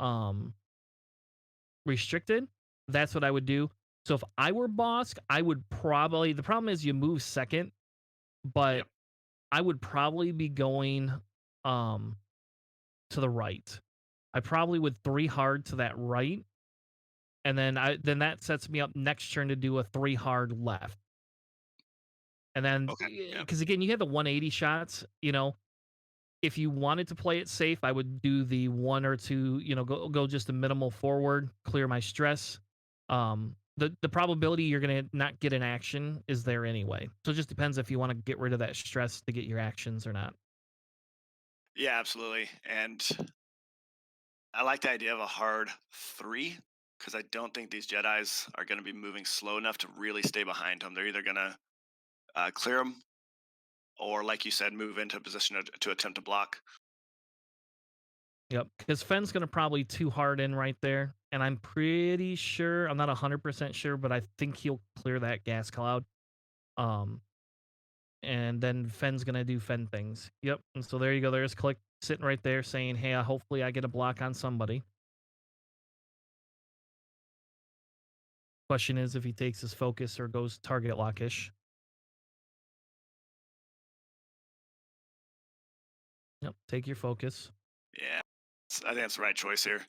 restricted, that's what I would do. So if I were Bosk, I would probably the problem is you move second, but
Yep.
I would probably be going um to the right. I probably would 3 hard to that right, and then that sets me up next turn to do a 3 hard left. And then
Okay. Yep.
because again, you have the 180 shots, if you wanted to play it safe, I would do the 1 or 2, go just a minimal forward, clear my stress. The probability you're gonna not get an action is there anyway. So it just depends if you want to get rid of that stress to get your actions or not.
Yeah, absolutely. And I like the idea of a hard 3 because I don't think these Jedi's are going to be moving slow enough to really stay behind him. They're either going to clear him or, like you said, move into a position to attempt to block.
Yep, because Fenn's gonna probably 2 hard in right there, and I'm pretty sure, I'm not 100% sure, but I think he'll clear that gas cloud. Um, and then Fenn's gonna do Fen things. Yep, and so there you go. There's Click sitting right there saying, "Hey, hopefully I get a block on somebody." Question is if he takes his focus or goes target lockish. Yep, take your focus.
Yeah, I think that's the right choice here.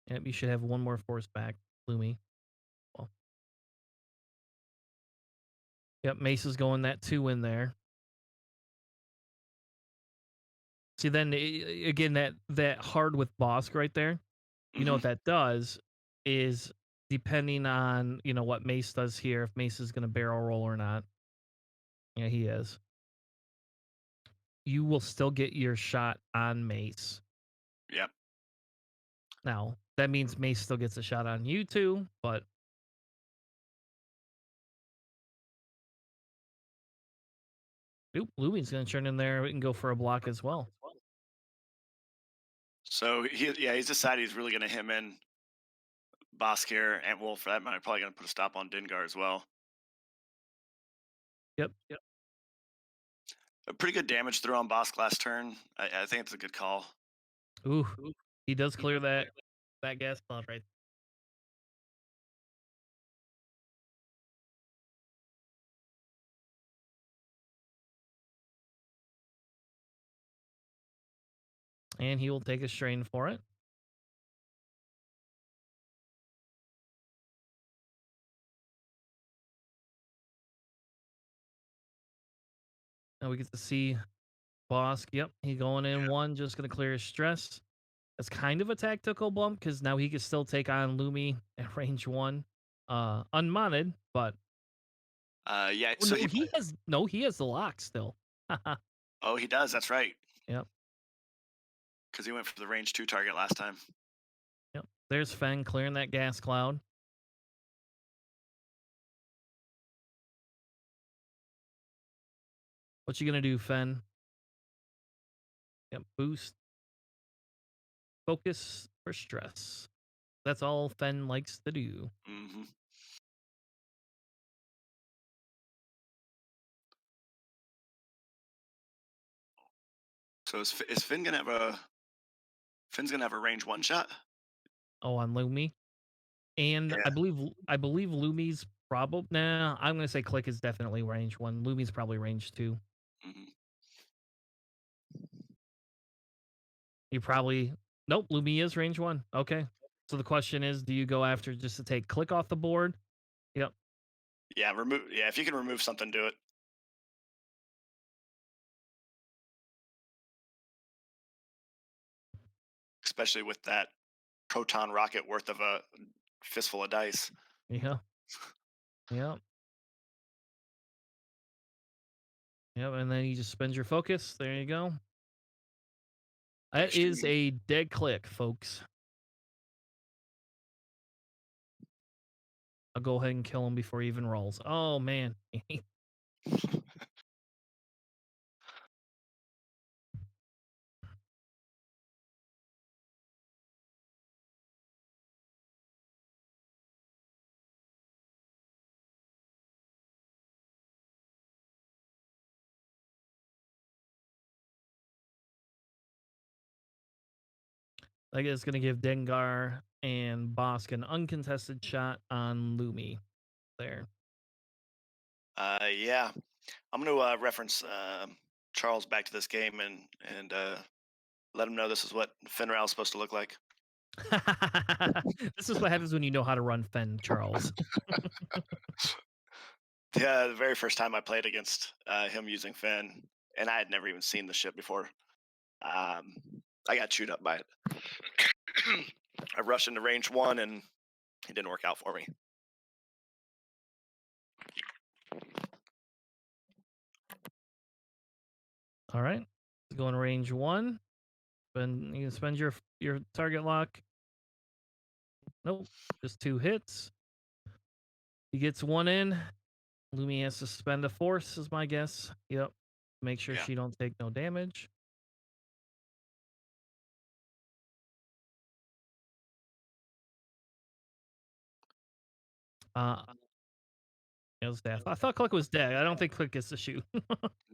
Yep, you should have 1 more force back, Lumi. Well, yep, Mace is going that 2 in there. See, then again, that hard with Bosk right there. You know
Hmm.
what that does is depending on what Mace does here, if Mace is going to barrel roll or not. Yeah, he is. You will still get your shot on Mace.
Yep.
Now that means Mace still gets a shot on you too, but oop, Lumi's going to turn in there and go for a block as well.
So he's decided he's really going to him in Bosk here, and well, for that matter, probably going to put a stop on Dengar as well.
Yep. Yep.
A pretty good damage throw on Bosk last turn. I think it's a good call.
Ooh, he does clear that gas cloud right. And he will take a strain for it. Now we get to see Bosk. Yep, he going in one, just going to clear his stress. That's kind of a tactical bump because now he can still take on Lumi at range one, unmodded. But
Yeah.
oh,
So
no, he has the lock still.
oh, he does. That's right.
Yep,
Because he went for the range 2 target last time.
yep. There's Feng clearing that gas cloud. What you gonna do, Fen? Yep, boost, focus, or stress. That's all Fen likes to do.
Hmm. So is Finn gonna have a Finn's gonna have a range 1 shot?
Oh, on Lumi. And
Yeah.
I believe Lumi's probably nah, I'm gonna say Click is definitely range one. Lumi's probably range two.
Hmm.
You probably nope, Lumi is range one. Okay. So the question is, do you go after just to take Click off the board? Yep.
Yeah. Remove. Yeah. If you can remove something, do it. Especially with that proton rocket worth of a fistful of dice.
Yeah. Yep. Yep. And then you just spend your focus. There you go. That is
Extreme.
a dead Click, folks. I'll go ahead and kill him before he even rolls. Oh man. I guess gonna give Dengar and Bosk an uncontested shot on Lumi. There.
Yeah. I'm gonna reference Charles back to this game and let him know this is what Finral is supposed to look like.
This is what happens when you know how to run Fen, Charles.
Yeah, the very first time I played against him using Finn, and I had never even seen the ship before. Um, I got chewed up by it. I rushed into range 1, and it didn't work out for me.
All right. Go in range one. And you can spend your target lock. Nope. Just 2 hits. He gets one in. Lumi has to spend a force, is my guess. Yep. Make sure
Yeah.
she don't take no damage. Uh it was death. I thought Click was dead. I don't think Click gets to shoot.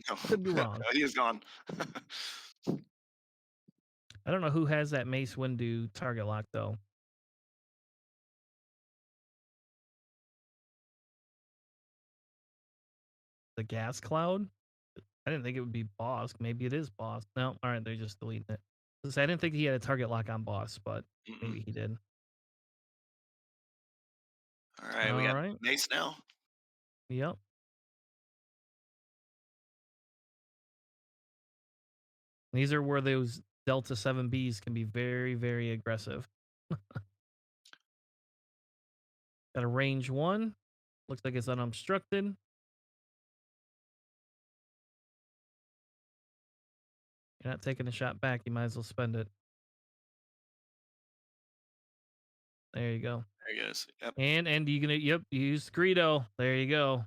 No,
Could be wrong.
he is gone.
I don't know who has that Mace Windu target lock though. The gas cloud? I didn't think it would be Boss. Maybe it is Boss. No, all right, they're just deleting it. I didn't think he had a target lock on Boss, but
Mm-mm.
maybe he did.
All right, we
All
got
right.
Mace now.
Yep. These are where those Delta 7Bs can be very, very aggressive. Got a range one. Looks like it's unobstructed. You're not taking a shot back. You might as well spend it. There you go.
There he goes. Yep.
And you gonna you use Greedo. There you go.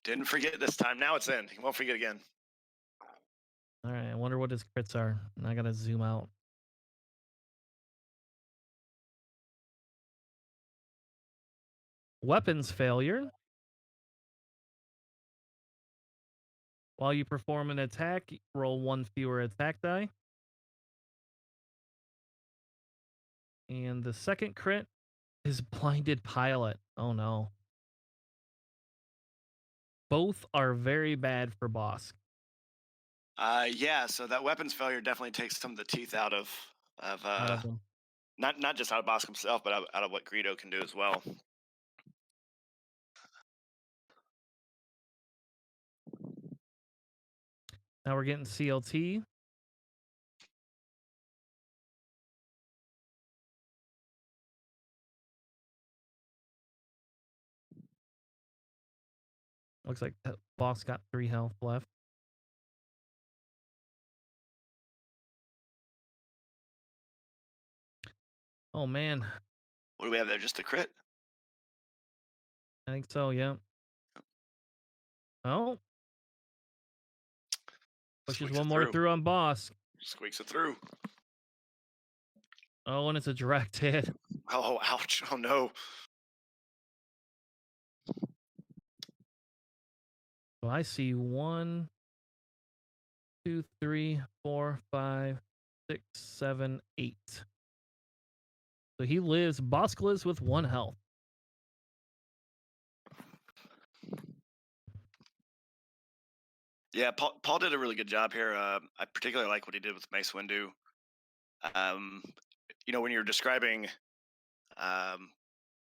Didn't forget this time. Now it's in. He won't forget again.
All right. I wonder what his crits are. I gotta zoom out. Weapons failure. While you perform an attack, roll 1 fewer attack die. And the second crit is blinded pilot. Oh no. Both are very bad for Bosk.
Yeah. So that weapons failure definitely takes some of the teeth out of
out of them.
not just out of Bosk himself, but out of what Greedo can do as well.
Now we're getting CLT. Looks like that boss got 3 health left. Oh man,
What do we have there? Just a crit?
I think so. Yeah. Oh, pushes
Squeaks
one
it
more
through.
through on boss.
Squeaks it through.
Oh, and it's a direct hit.
Oh, ouch. Oh, no.
So I see 1, 2, 3, 4, 5, 6, 7, 8. So he lives. Bosk lives with 1 health.
Yeah, Paul did a really good job here. I particularly like what he did with Mace Windu. Um, when you're describing um,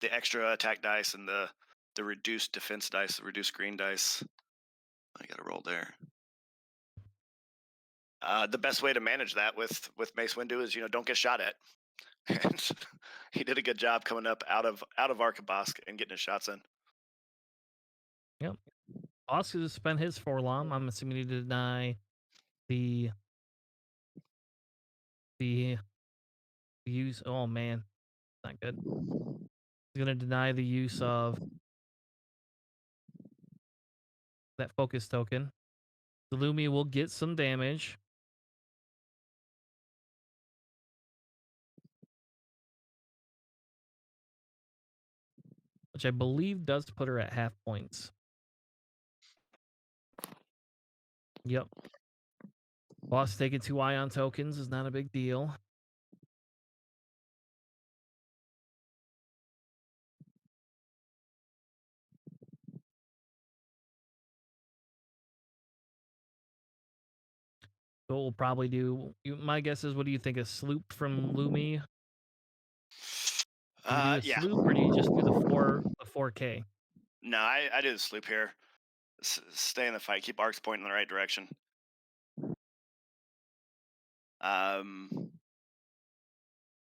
the extra attack dice and the reduced defense dice, the reduced green dice, I got to roll there. The best way to manage that with Mace Windu is don't get shot at. And he did a good job coming up out of Arkabosk and getting his shots in.
Yep. Bosk has spent his forlom. I'm assuming he did deny the use. Oh man, not good. He's gonna deny the use of that focus token. The Lumi will get some damage. Which I believe does put her at half points. Yep. Boss taking 2 ion tokens is not a big deal. So what we'll probably do, my guess is, what do you think, a sloop from Lumi? Do we do a
Yeah.
sloop or do you just do the 4K?
No, I do the sloop here. Stay in the fight. Keep arcs pointing in the right direction.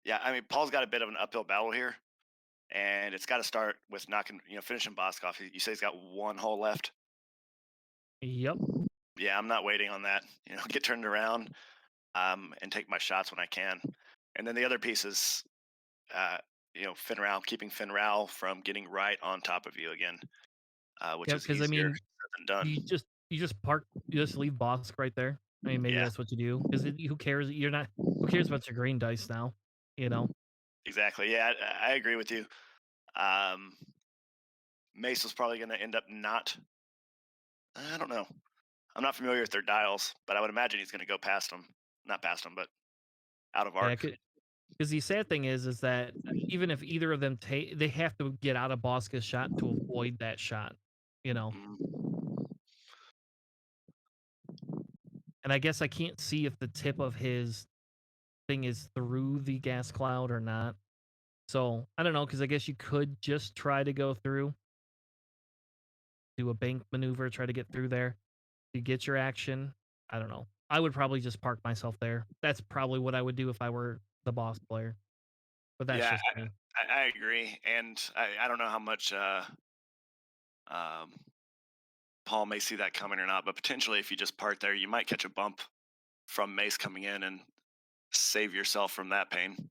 Yeah, I mean, Paul's got a bit of an uphill battle here, and it's got to start with finishing Bosk off. You say he's got 1 hole left.
Yep.
Yeah, I'm not waiting on that. Get turned around, and take my shots when I can. And then the other piece is, Finn Rao, keeping Finn Rao from getting right on top of you again, which
Yep,
is
because I
easier
mean,
said than done.
you just park, you just leave Bosk right there. I mean, maybe
Yeah,
that's what you do. Because who cares? You're not. Who cares about your green dice now? You know.
exactly. Yeah, I agree with you. Mace was probably going to end up not. I don't know. I'm not familiar with their dials, but I would imagine he's going to go past them. Not past them, but out of
Yeah,
arc.
because the sad thing is that even if either of them take, they have to get out of Boska's shot to avoid that shot. You know.
Mm.
And I guess I can't see if the tip of his thing is through the gas cloud or not. So I don't know, because I guess you could just try to go through, do a bank maneuver, try to get through there. You get your action. I don't know. I would probably just park myself there. That's probably what I would do if I were the boss player. But that's
Yeah,
just me.
I agree, and I don't know how much um, Paul may see that coming or not, but potentially if you just park there, you might catch a bump from Mace coming in and save yourself from that pain.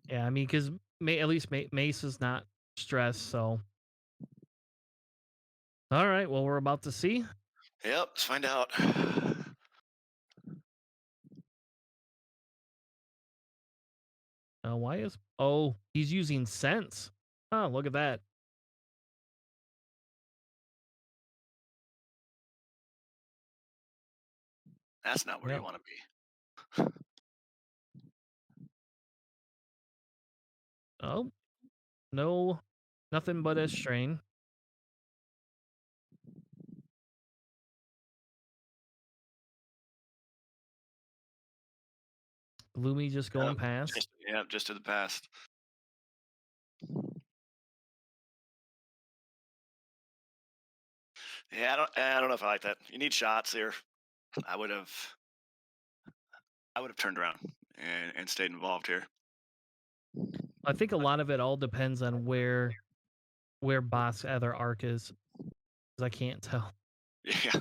Yeah, I mean, because at least Mace is not stressed. So, all right. Well, we're about to see.
Yep, let's find out.
Why is? Oh, he's using sense. Oh, look at that.
That's not where you
Yep.
want to be.
Oh, no, nothing but a strain. Gloomy just going past.
Just to the past. Yeah, I don't know if I like that. You need shots here. I would have I would have turned around and stayed involved here.
I think a lot of it all depends on where Boss other arc is, 'cause I can't tell.
Yeah.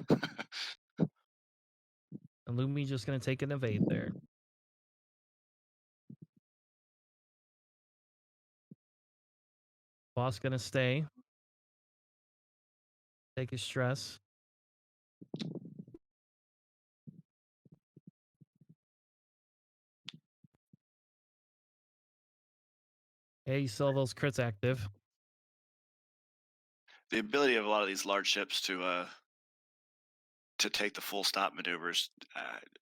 And Lumi just gonna take an evade there. Boss gonna stay. Take his stress. Hey, you still have those crits active.
The ability of a lot of these large ships to take the full stop maneuvers,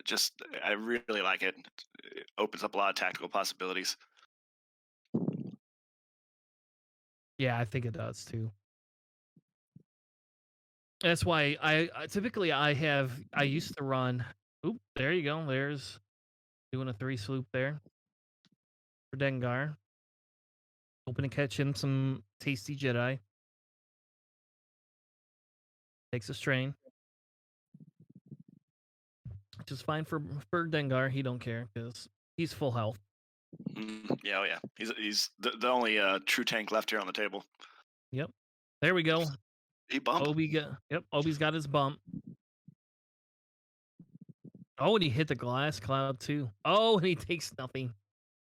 just I really like it. It opens up a lot of tactical possibilities.
Yeah, I think it does too. That's why typically I used to run. Oop, there you go. There's doing a 3 sloop there for Dengar. Hoping to catch him some tasty Jedi. Takes a strain. Which is fine for Dengar. He don't care because he's full health.
Yeah, oh yeah. He's the only true tank left here on the table.
Yep. There we go.
He bump.
Obi's got his bump. Oh, and he hit the glass cloud too. Oh, and he takes nothing.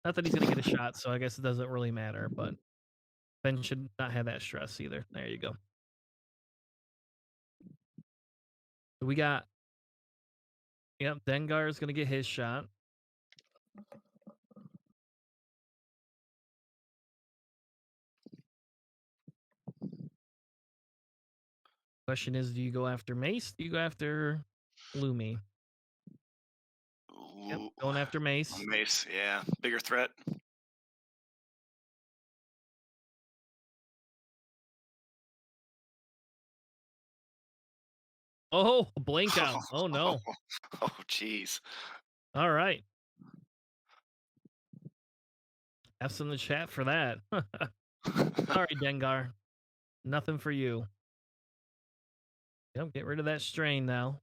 Not that he's gonna get a shot, so I guess it doesn't really matter, but Ben should not have that stress either. There you go. We got Dengar is gonna get his shot. Question is, do you go after Mace? Do you go after Lumi? Yep,
Ooh,
going after Mace.
Mace, yeah, bigger threat.
Oh, blink out. Oh no.
Oh, jeez.
All right. Have some in the chat for that. Sorry, Dengar. Nothing for you. Yep, get rid of that strain now.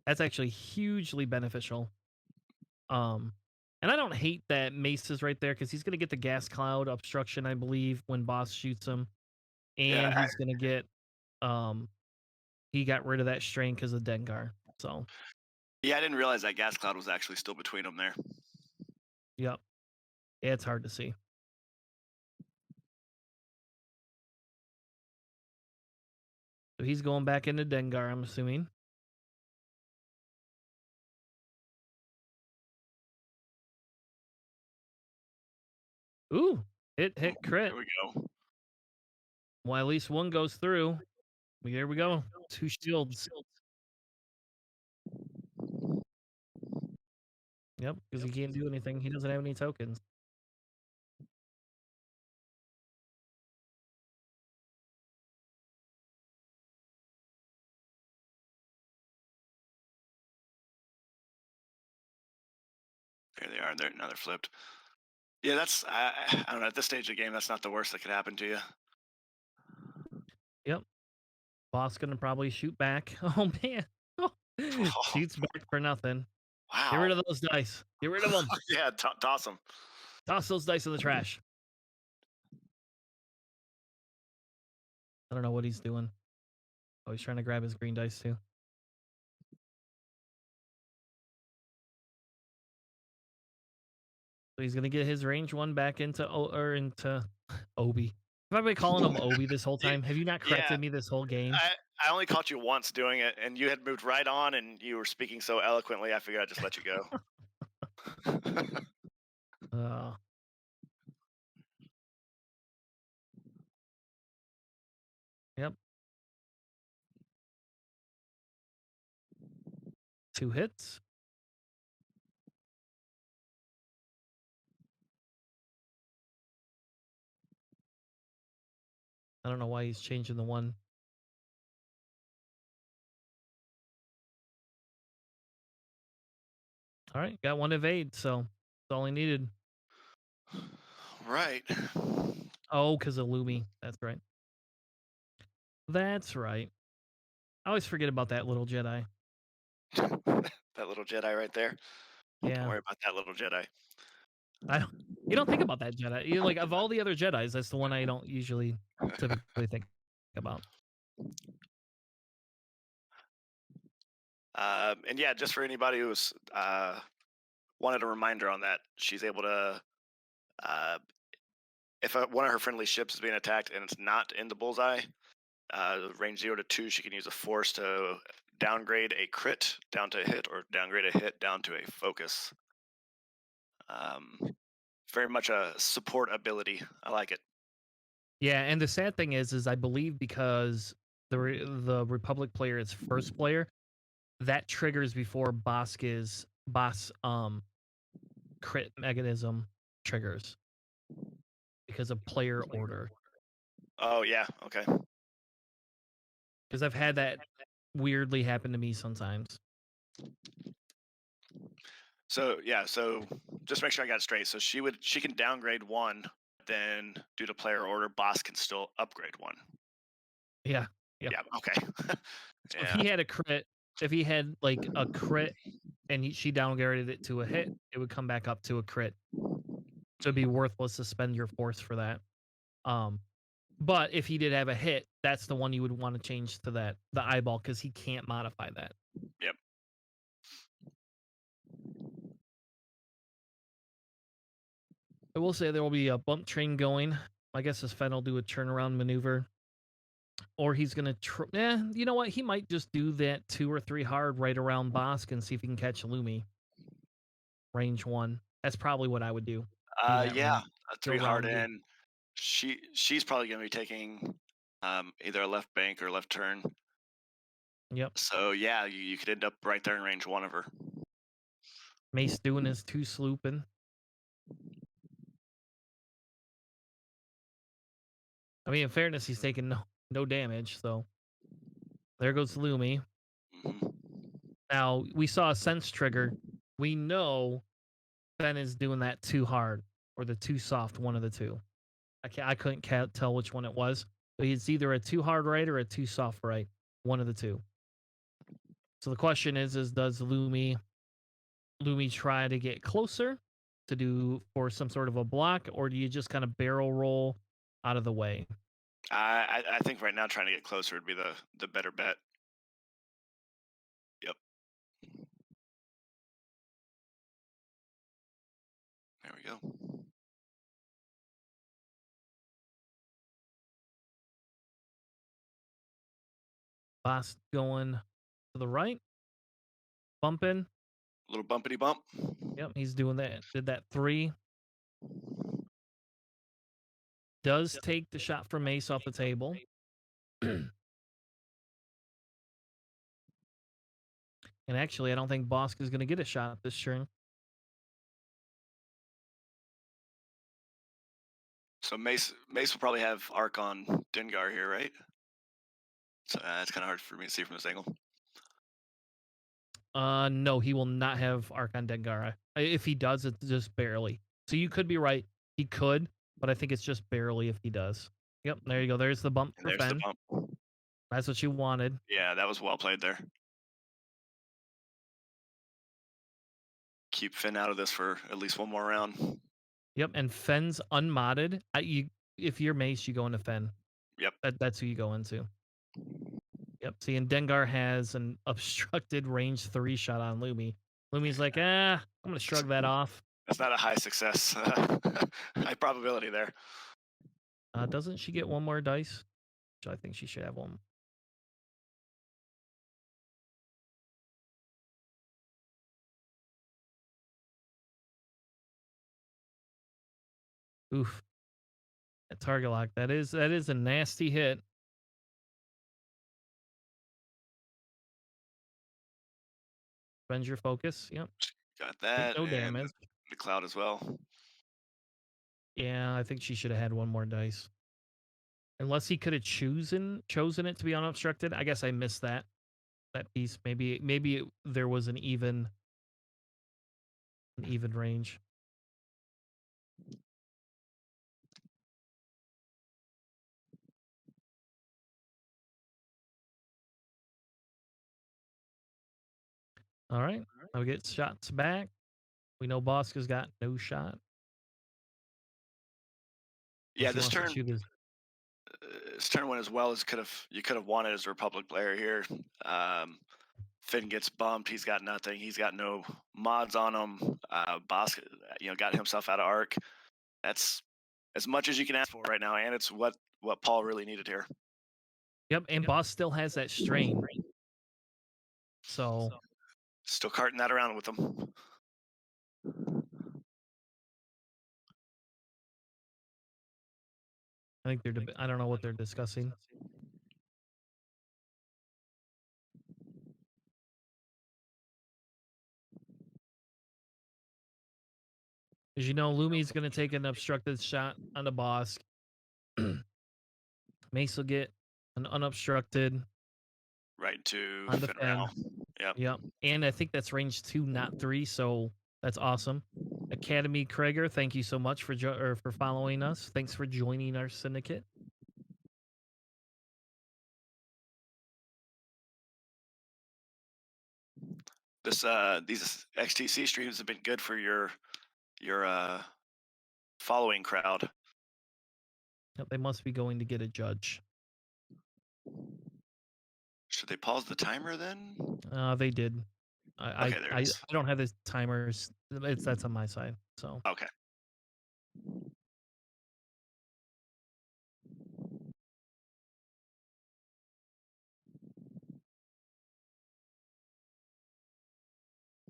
That's actually hugely beneficial. And I don't hate that Mace is right there because he's gonna get the gas cloud obstruction, I believe, when Boss shoots him. And
Yeah,
he's gonna get he got rid of that strain because of Dengar. So
yeah, I didn't realize that gas cloud was actually still between them there.
yep. Yeah, it's hard to see. So he's going back into Dengar, I'm assuming. Ooh, hit crit.
There we go.
Well, at least one goes through. Here we go. 2 shields. Yep, because he can't do anything. He doesn't have any tokens.
There they are. Now they're flipped. Yeah, that's I don't know. At this stage of the game, that's not the worst that could happen to you.
Yep. Boss gonna probably shoot back. Oh man. Shoots back for nothing.
Wow.
Get rid of those dice. Get rid of them.
Yeah, toss them.
Toss those dice in the trash. I don't know what he's doing. Oh, he's trying to grab his green dice too. So he's gonna get his range one back into Obi. Have I been calling him Obi this whole time? Have you not corrected
Yeah,
me this whole game?
I only caught you once doing it, and you had moved right on, and you were speaking so eloquently. I figured I'd just let you go.
Uh, yep. 2 hits. I don't know why he's changing the one. All right, got one evade, so that's all he needed.
Right.
Oh, because of Lumi. That's right. That's right. I always forget about that little Jedi.
That little Jedi right there. Don't
Yeah.
worry about that little Jedi.
I don't, you don't think about that Jedi. You like of all the other Jedis, that's the one I don't usually typically think about.
And yeah, just for anybody who's wanted a reminder on that, she's able to, uh, if one of her friendly ships is being attacked and it's not in the bullseye, range 0 to 2, she can use a force to downgrade a crit down to a hit or downgrade a hit down to a focus. Um, very much a support ability. I like it.
Yeah, and the sad thing is I believe because the Republic player is first player, that triggers before boss crit mechanism triggers because of player order.
Oh yeah, okay.
Because I've had that weirdly happen to me sometimes.
So yeah, so just make sure I got it straight. So she can downgrade one, then due to player order, boss can still upgrade one.
Yeah. Yep.
Yeah, okay.
So if
Yeah.
he had a crit, if he had like a crit and she downgraded it to a hit, it would come back up to a crit. So it'd be worthless to spend your force for that. But if he did have a hit, that's the one you would want to change to the eyeball because he can't modify that.
Yep.
I will say there will be a bump train going. I guess this Fen will do a turnaround maneuver. Or he's going to... you know what? He might just do that 2 or 3 hard right around Bosk and see if he can catch Lumi. Range 1. That's probably what I would do.
Yeah, a
Go
3 hard
round
in. She's probably going to be taking either a left bank or left turn.
Yep.
So yeah, you could end up right there in range 1 of her.
Mace doing his 2 slooping. I mean, in fairness, he's taking no damage, so there goes Lumi.
Mm-hmm.
Now, we saw a sense trigger. We know Ben is doing that too hard or the too soft, one of the two. I couldn't tell which one it was, but it's either a too hard right or a too soft right, one of the two. So the question is does Lumi try to get closer to do for some sort of a block, or do you just kind of barrel roll out of the way?
I think right now trying to get closer would be the better bet. Yep. There we go.
Boss going to the right, bumping.
A little bumpity bump.
Yep, he's doing that. Did that 3. Does take the shot from Mace off the table. And actually, I don't think Bosk is going to get a shot this turn.
So Mace will probably have arc on Dengar here, right? So it's kind of hard for me to see from this angle.
No, he will not have arc on Dengar. If he does, it's just barely. So you could be right. He could, but I think it's just barely if he does. Yep, there you go. There's the bump for
There's
Fen.
the bump.
That's what you wanted.
Yeah, that was well played there. Keep Finn out of this for at least one more round.
Yep, and Fen's unmodded. If you're Mace, you go into Fen.
Yep.
That's who you go into. Yep. See, and Dengar has an obstructed range 3 shot on Lumi. Lumi's like, I'm gonna shrug that off.
That's not a high success, high probability there.
Doesn't she get one more dice? Which I think she should have one. Oof. That target lock. That is a nasty hit. Spend your focus. Yep.
Got that.
No
and
damage.
The cloud as well.
Yeah, I think she should have had one more dice. Unless he could have chosen it to be unobstructed. I guess I missed that piece. Maybe there was an even range. All right. Now we get shots back. We know Bosca's got no shot.
Yeah,
Unless he wants to shoot
this turn went as well as you could have wanted as a Republic player here. Finn gets bumped. He's got nothing. He's got no mods on him. Bosca, got himself out of arc. That's as much as you can ask for right now, and it's what Paul really needed here.
Yep, and Boss still has that strain. So
still carting that around with him.
I think I don't know what they're discussing. As you know, Lumi's going to take an obstructed shot on the boss. Mace will get an unobstructed.
Right to
on the
Finn
Finn.
Yep.
Yep. And I think that's range 2, not 3. So that's awesome. Academy Krager, thank you so much for following us. Thanks for joining our syndicate.
These XTC streams have been good for your following crowd.
Yep, they must be going to get a judge.
Should they pause the timer then?
They did. I don't have the timers. That's on my side. So
okay.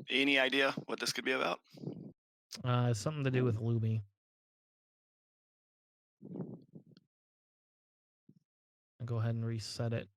Any idea what this could be about?
Something to do with Lumi. I'll go ahead and reset it.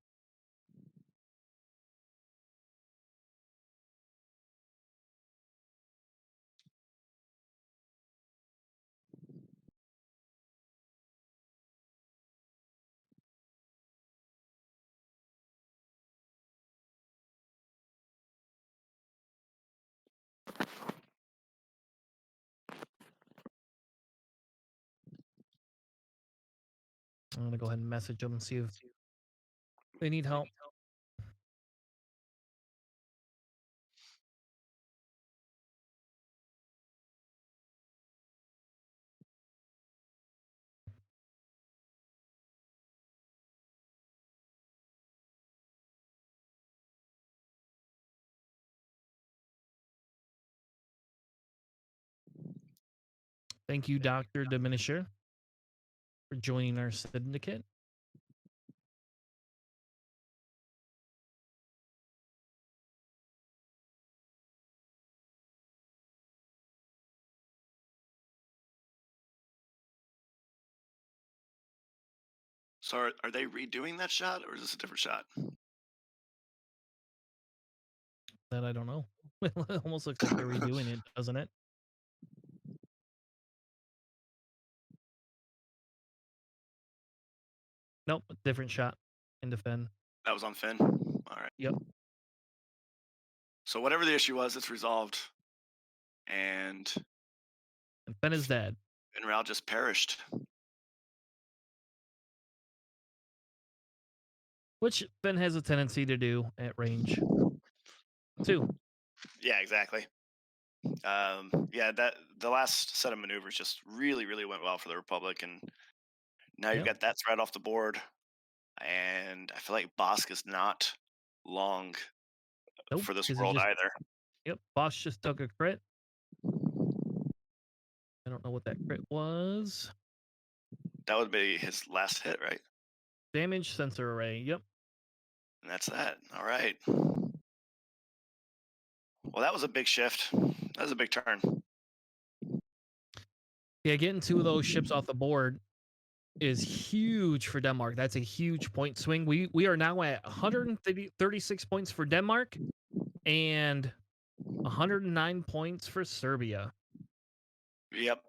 I'm going to go ahead and message them and see if they need help. Thank you, Dr. Diminisher, for joining our syndicate.
So are they redoing that shot, or is this a different shot?
That I don't know. It almost looks like they're redoing it, doesn't it? Nope, different shot into Finn.
That was on Finn? All right.
Yep.
So whatever the issue was, it's resolved. And
Finn is dead.
And Raul just perished.
Which Finn has a tendency to do at range 2.
Yeah, exactly. The last set of maneuvers just really, really went well for the Republic, and now you've got that threat off the board. And I feel like Bosk is not long for this world either.
Yep, Bosk just took a crit. I don't know what that crit was.
That would be his last hit, right?
Damage sensor array, yep.
And that's that. All right. Well, that was a big shift. That was a big turn.
Yeah, getting 2 of those ships off the board is huge for Denmark. That's a huge point swing. We are now at 136 points for Denmark and 109 points for Serbia.
Yep.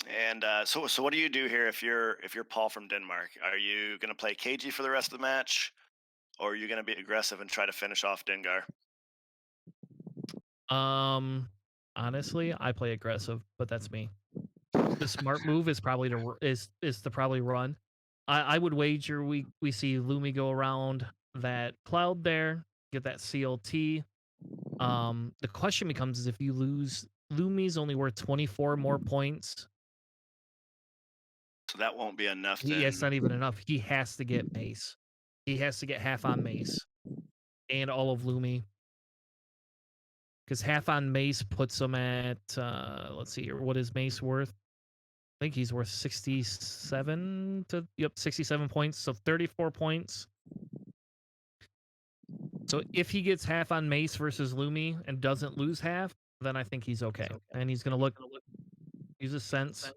And so what do you do here if you're Paul from Denmark? Are you going to play cagey for the rest of the match, or are you going to be aggressive and try to finish off Dengar?
Um, Honestly, I play aggressive, but that's me. The smart move is probably is to probably run. I would wager we see Lumi go around that cloud there, get that CLT. The question becomes is if you lose, Lumi's only worth 24 more points.
So that won't be enough
It's
then.
not even enough. He has to get Mace. He has to get half on Mace and all of Lumi. Because half on Mace puts him at let's see here, what is Mace worth? I think he's worth 67 to 67 points, so 34 points. So if he gets half on Mace versus Lumi and doesn't lose half, then I think he's okay. And he's gonna use his sense.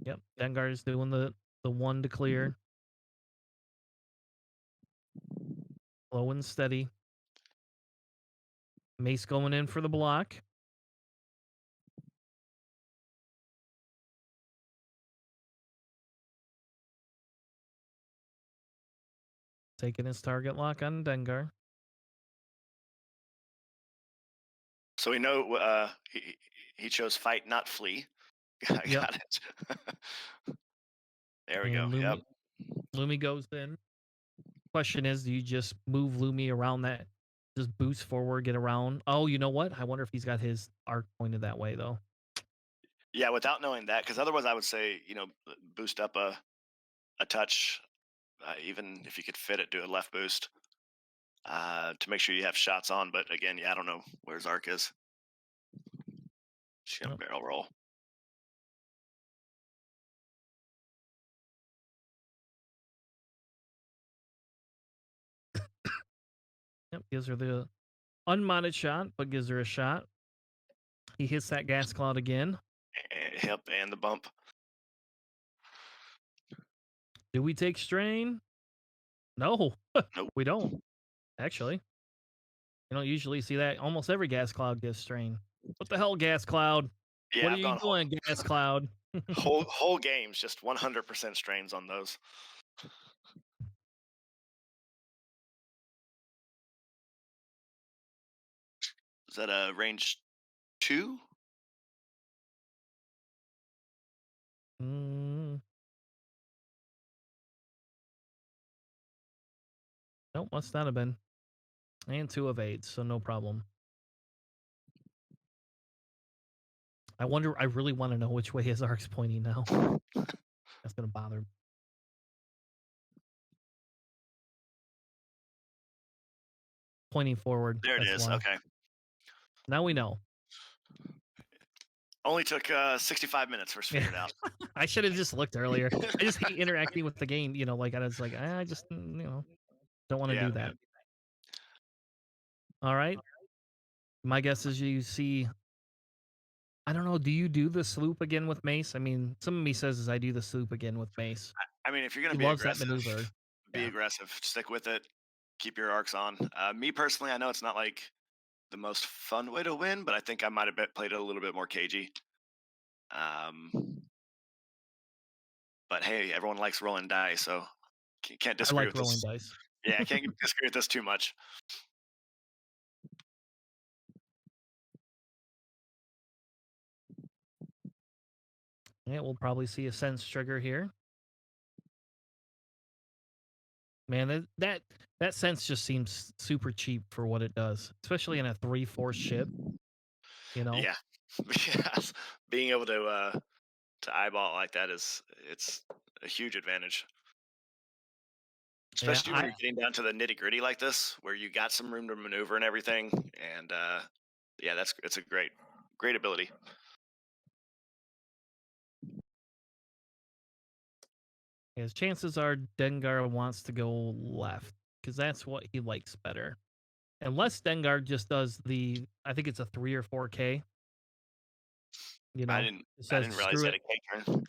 Yep, Dengar's doing the one to clear. Low and steady. Mace going in for the block. Taking his target lock on Dengar.
So we know he chose fight, not flee. I
Yep.
got it. There we
And
go. Yep.
Lumi goes in. Question is, do you just move Lumi around that? Just boost forward, get around. Oh, you know what? I wonder if he's got his arc pointed that way though.
Yeah, without knowing that, because otherwise I would say, boost up a touch, even if you could fit it, do a left boost to make sure you have shots on. But again, yeah, I don't know where his arc is. Just gonna
Yep.
barrel roll.
Yep, gives her the unmodded shot, but gives her a shot. He hits that gas cloud again.
Yep, and the bump.
Do we take strain? No,
Nope.
we don't. Actually, you don't usually see that. Almost every gas cloud gives strain. What the hell, gas cloud?
Yeah,
What are
I've
you
gone
doing, gas cloud?
whole games, just 100% strains on those. Is that a range 2?
Mm. Nope, must not have been. And 2 of 8, so no problem. I wonder, I really want to know which way his arc's pointing now. That's going to bother me. Pointing forward.
There it
That's
is.
why.
Okay.
Now we know.
Only took 65 minutes for us to figure it out.
I should have just looked earlier. I just hate interacting with the game, like I was like, I just, don't want to
Yeah,
do that. All right. My guess is you see, I don't know, do you do the sloop again with Mace? I mean, some of me says is I do the sloop again with Mace.
I mean, if you're gonna
He
be
loves that
aggressive,
maneuver.
be
Yeah.
aggressive. Stick with it. Keep your arcs on. Me personally, I know it's not like the most fun way to win, but I think I might have played it a little bit more cagey. But hey, everyone likes rolling dice, so can't
I
disagree
like
with
rolling
this.
dice.
Yeah, I can't disagree with this too much.
Yeah, we'll probably see a sense trigger here. Man, that sense just seems super cheap for what it does, especially in a 3-4 ship.
Yeah, yes. Being able to eyeball it like that it's a huge advantage.
Yeah,
Especially when you're getting down to the nitty gritty like this, where you got some room to maneuver and everything. And yeah, it's a great ability.
his chances are Dengar wants to go left because that's what he likes better. Unless Dengar just does I think it's a 3 or 4K. You
I
know,
didn't
it
I
says
didn't realize
screw
he had
it.
a K turn.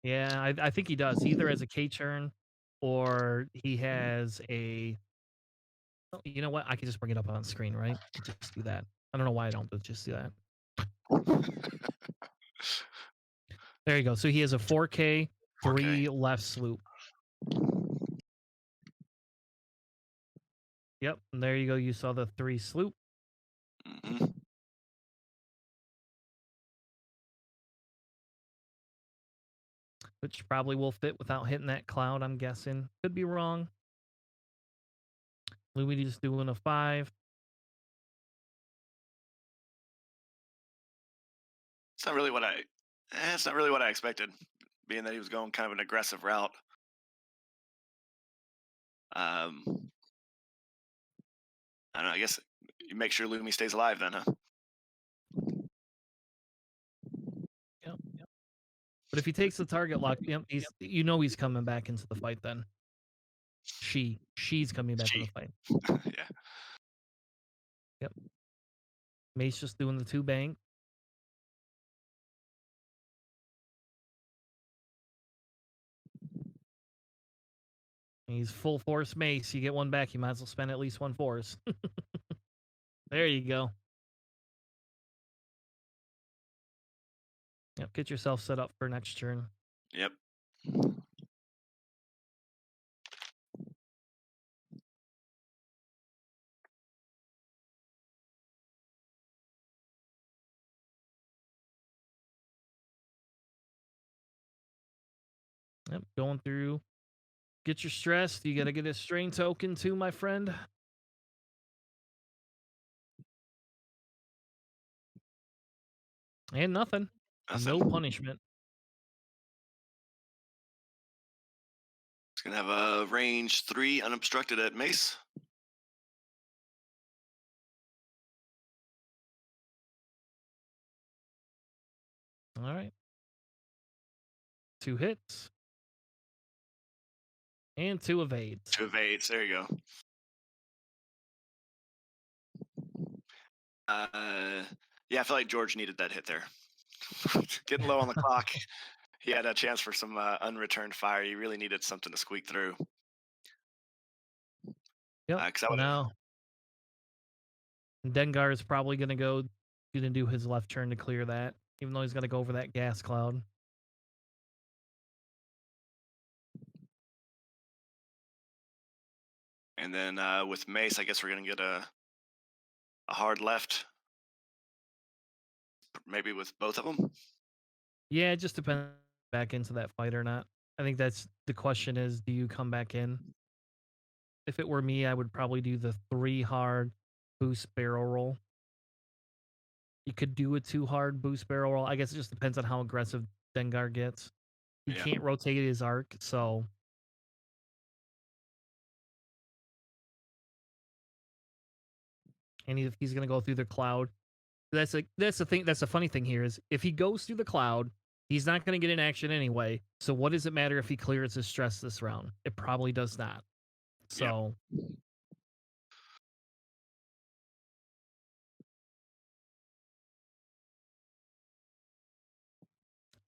Yeah, I think he does either as a K turn or he has a. Oh, you know what? I can just bring it up on screen, right? Just do that. I don't know why I don't, but just do that. There you go. So he has a 4K,
4K.
3 left sloop. Yep, and there you go. You saw the 3 sloop.
Mm-hmm.
Which probably will fit without hitting that cloud, I'm guessing. Could be wrong. Luigi's doing a 5.
It's not really what I. It's not really what I expected, being that he was going kind of an aggressive route. I don't know. I guess you make sure Lumi stays alive then, huh?
Yep, yep. But if he takes the target lock, yep, he's coming back into the fight then. She's coming back in the fight.
Yeah.
Yep. Mace just doing the 2 bank. He's full force Mace. You get one back, you might as well spend at least 1 force. There you go. Yep, get yourself set up for next turn.
Yep.
Yep, going through. Get your stress. You gotta get a strain token too, my friend. And nothing. No punishment.
It's gonna have a range 3 unobstructed at Mace.
All right. 2 hits. And 2 evades.
2 evades. There you go. Yeah, I feel like Djordje needed that hit there. Getting low on the clock. He had a chance for some unreturned fire. He really needed something to squeak through.
Yep. Now, Dengar is probably gonna do his left turn to clear that, even though he's got to go over that gas cloud.
And then with Mace, I guess we're gonna get a hard left, maybe with both of them.
Yeah, it just depends back into that fight or not. I think that's the question is, do you come back in? If it were me, I would probably do the 3 hard boost barrel roll. You could do a 2 hard boost barrel roll. I guess it just depends on how aggressive Dengar gets. He can't rotate his arc, so and if he's gonna go through the cloud, that's the thing. That's the funny thing here is if he goes through the cloud, he's not gonna get in action anyway. So what does it matter if he clears his stress this round? It probably does not. So.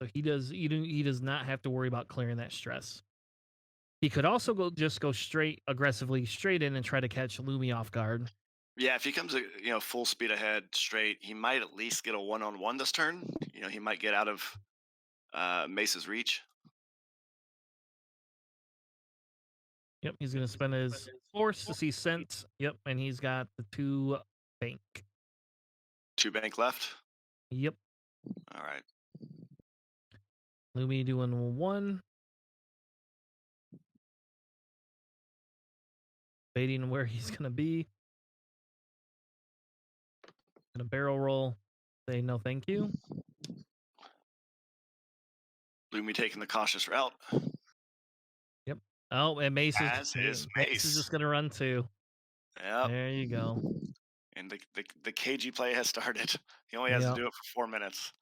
So he does not have to worry about clearing that stress. He could also go straight aggressively straight in and try to catch Lumi off guard.
Yeah, if he comes full speed ahead straight, he might at least get a 1-on-1 this turn. He might get out of Mace's reach.
Yep, he's gonna spend his force to see sense. Yep, and he's got the 2 bank.
2 bank left.
Yep.
All right.
Lumi doing 1. Baiting where he's gonna be. Gonna barrel roll. Say no thank you.
Lumi taking the cautious route.
Yep. Oh, and Mace
is
Mace is just gonna run too.
Yep.
There you go.
And the KG play has started. He only has to do it for 4 minutes.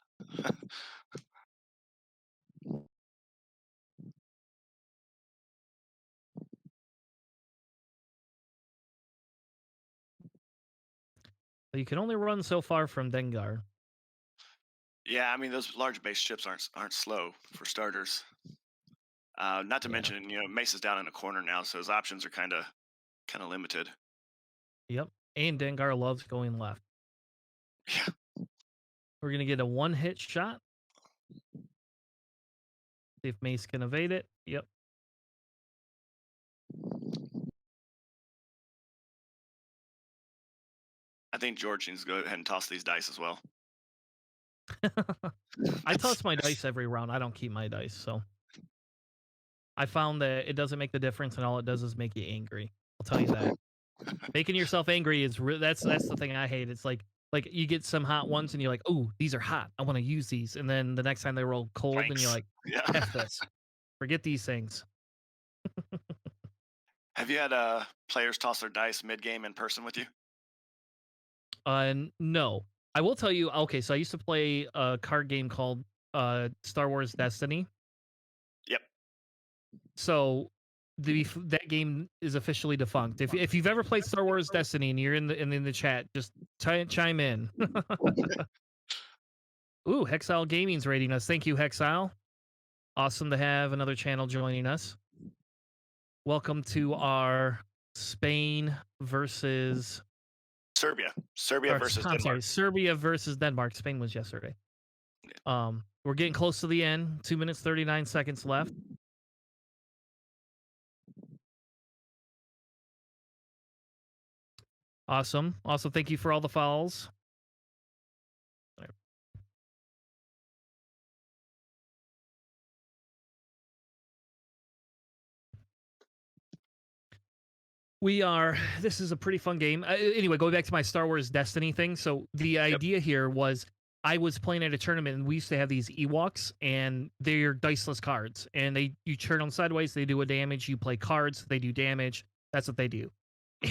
You can only run so far from Dengar.
Yeah, I mean those large base ships aren't slow for starters. Not to mention, Mace is down in a corner now, so his options are kind of limited.
Yep, and Dengar loves going left.
Yeah.
We're gonna get a 1-hit shot. See if Mace can evade it. Yep.
I think Djordje needs to go ahead and toss these dice as well.
I toss my dice every round. I don't keep my dice, so I found that it doesn't make the difference, and all it does is make you angry. I'll tell you that. Making yourself angry is that's the thing I hate. It's like you get some hot ones, and you're like, "Oh, these are hot. I want to use these," and then the next time they roll cold, and you're
Thanks.
like,
Yeah.
"F this. Forget these things."
Have you had players toss their dice mid game in person with you?
No. I will tell you. Okay, so I used to play a card game called Star Wars Destiny.
Yep.
So that game is officially defunct. If you've ever played Star Wars Destiny and you're in the chat, just chime in. Ooh, Hexile Gaming's rating us. Thank you, Hexile. Awesome to have another channel joining us. Welcome to our Spain versus
Serbia. Serbia versus
I'm
Denmark.
sorry, Serbia versus Denmark. Spain was yesterday. We're getting close to the end. 2 minutes 39 seconds left. Awesome. Also, thank you for all the follows. This is a pretty fun game. Anyway, going back to my Star Wars Destiny thing. So the idea here was I was playing at a tournament and we used to have these Ewoks and they're diceless cards. And you turn them sideways, they do a damage. You play cards, they do damage. That's what they do.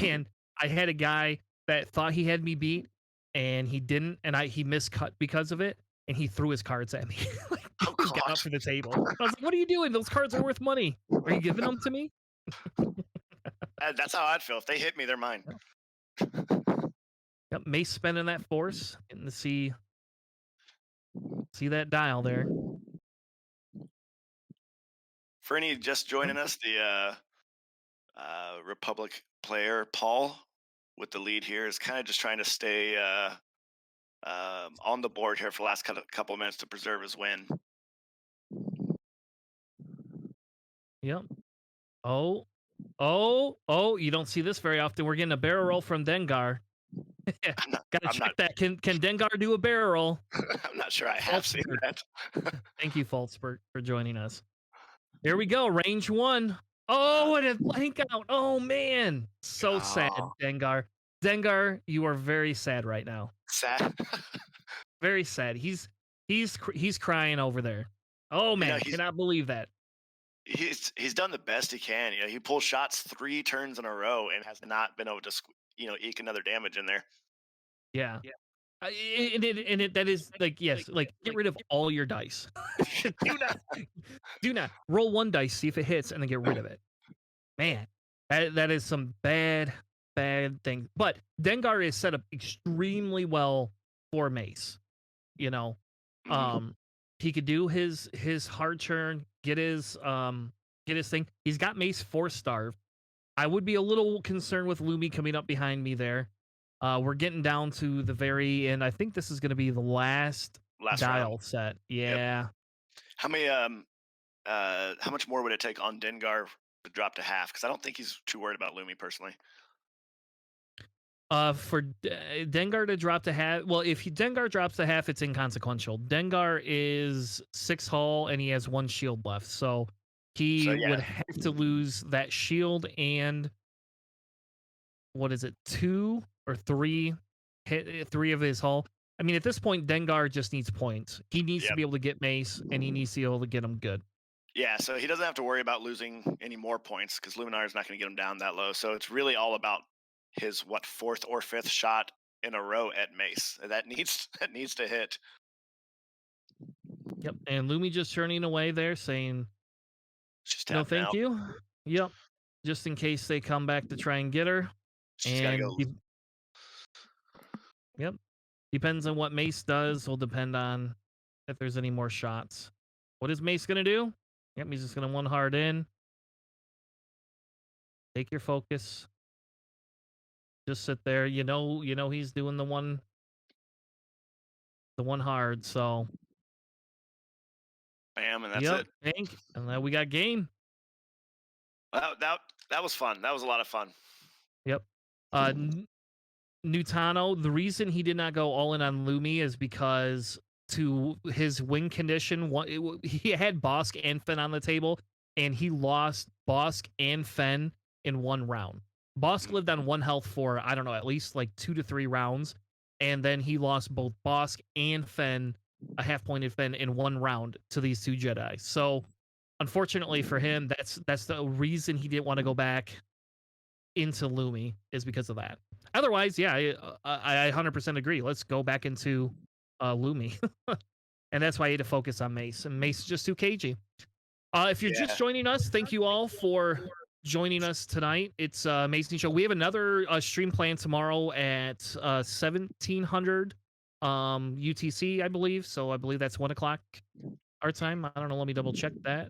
And I had a guy that thought he had me beat and he didn't. And he miscut because of it. And he threw his cards at me.
Oh,
He got up from the table. I was like, what are you doing? Those cards are worth money. Are you giving them to me?
That's how I'd feel. If they hit me, they're mine.
Yep, Mace spending that force, getting to see that dial there.
For any just joining us, the Republic player Paul with the lead here is kind of just trying to stay on the board here for the last couple of minutes to preserve his win.
Yep. Oh, you don't see this very often. We're getting a barrel roll from Dengar. Gotta check that. Can Dengar do a barrel roll?
I'm not sure I have seen that.
Thank you, Faltzberg, for joining us. Here we go. Range 1. Oh, and a blank out. Oh, man. So sad, Dengar. Dengar, you are very sad right now.
Sad.
Very sad. He's crying over there. Oh, man. Cannot believe that.
He's done the best he can. You know, he pulls shots 3 turns in a row and has not been able to eke another damage in there.
Yeah. That is like, yes, like get rid of all your dice. do not roll 1 dice, see if it hits, and then get rid of it. Man, that is some bad thing. But Dengar is set up extremely well for Mace. You know, he could do his hard turn, get his thing. He's got Mace 4-star. I would be a little concerned with Lumi coming up behind me there. We're getting down to the very end. I think this is going to be the last dial
round.
set. Yeah.
Yep. How much more would it take on Dengar to drop to half? Because I don't think he's too worried about Lumi personally.
For Dengar to drop to half, well, if Dengar drops to half, it's inconsequential. Dengar is 6 hull and he has 1 shield left, so he would have to lose that shield and what is it, 2 or 3 hit 3 of his hull. I mean, at this point, Dengar just needs points. He needs to be able to get Mace, and he needs to be able to get him good.
Yeah, so he doesn't have to worry about losing any more points because Luminar is not going to get him down that low. So it's really all about his 4th or 5th shot in a row at Mace. That needs to hit.
Yep, and Lumi just turning away there, saying, "No, thank you." Yep, just in case they come back to try and get her.
She's gotta go.
Yep, depends on what Mace does. Will depend on if there's any more shots. What is Mace gonna do? Yep, he's just gonna 1 hard in. Take your focus. Just sit there. You know he's doing the one hard, so
Bam, and that's
Yep.
it.
Bank, and then we got game.
That was fun. That was a lot of fun.
Yep. Nutano, the reason he did not go all in on Lumi is because to his win condition, he had Bosk and Fen on the table, and he lost Bosk and Fen in one round. Bosk lived on 1 health for, I don't know, at least like 2 to 3 rounds, and then he lost both Bosk and Fen, a half-pointed Fen, in 1 round to these 2 Jedi. So, unfortunately for him, that's the reason he didn't want to go back into Lumi, is because of that. Otherwise, yeah, I 100% agree. Let's go back into Lumi. And that's why I had to focus on Mace. And Mace is just too cagey. If you're just joining us, thank you all for joining us tonight. It's amazing show. We have another stream planned tomorrow at 1700 UTC, I believe. So I believe that's 1 o'clock our time. I don't know. Let me double check that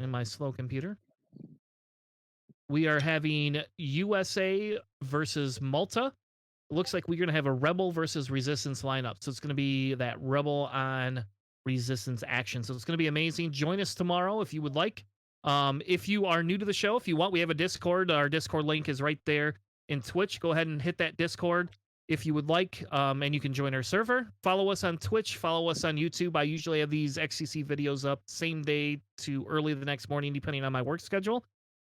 in my slow computer. We are having USA versus Malta. It looks like we're going to have a Rebel versus Resistance lineup. So it's going to be that Rebel on Resistance action. So it's going to be amazing. Join us tomorrow if you would like. If you are new to the show, if you want, we have a Discord. Our Discord link is right there in Twitch. Go ahead and hit that Discord if you would like, and you can join our server. Follow us on Twitch. Follow us on YouTube. I usually have these XTC videos up same day to early the next morning, depending on my work schedule.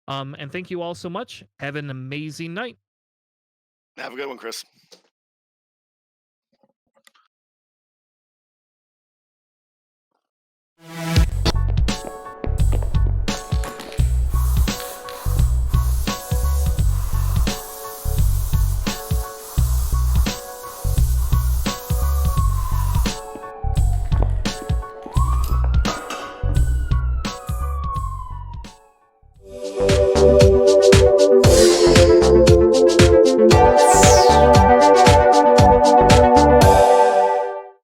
And thank you all so much. Have an amazing night.
Have a good one, Chris.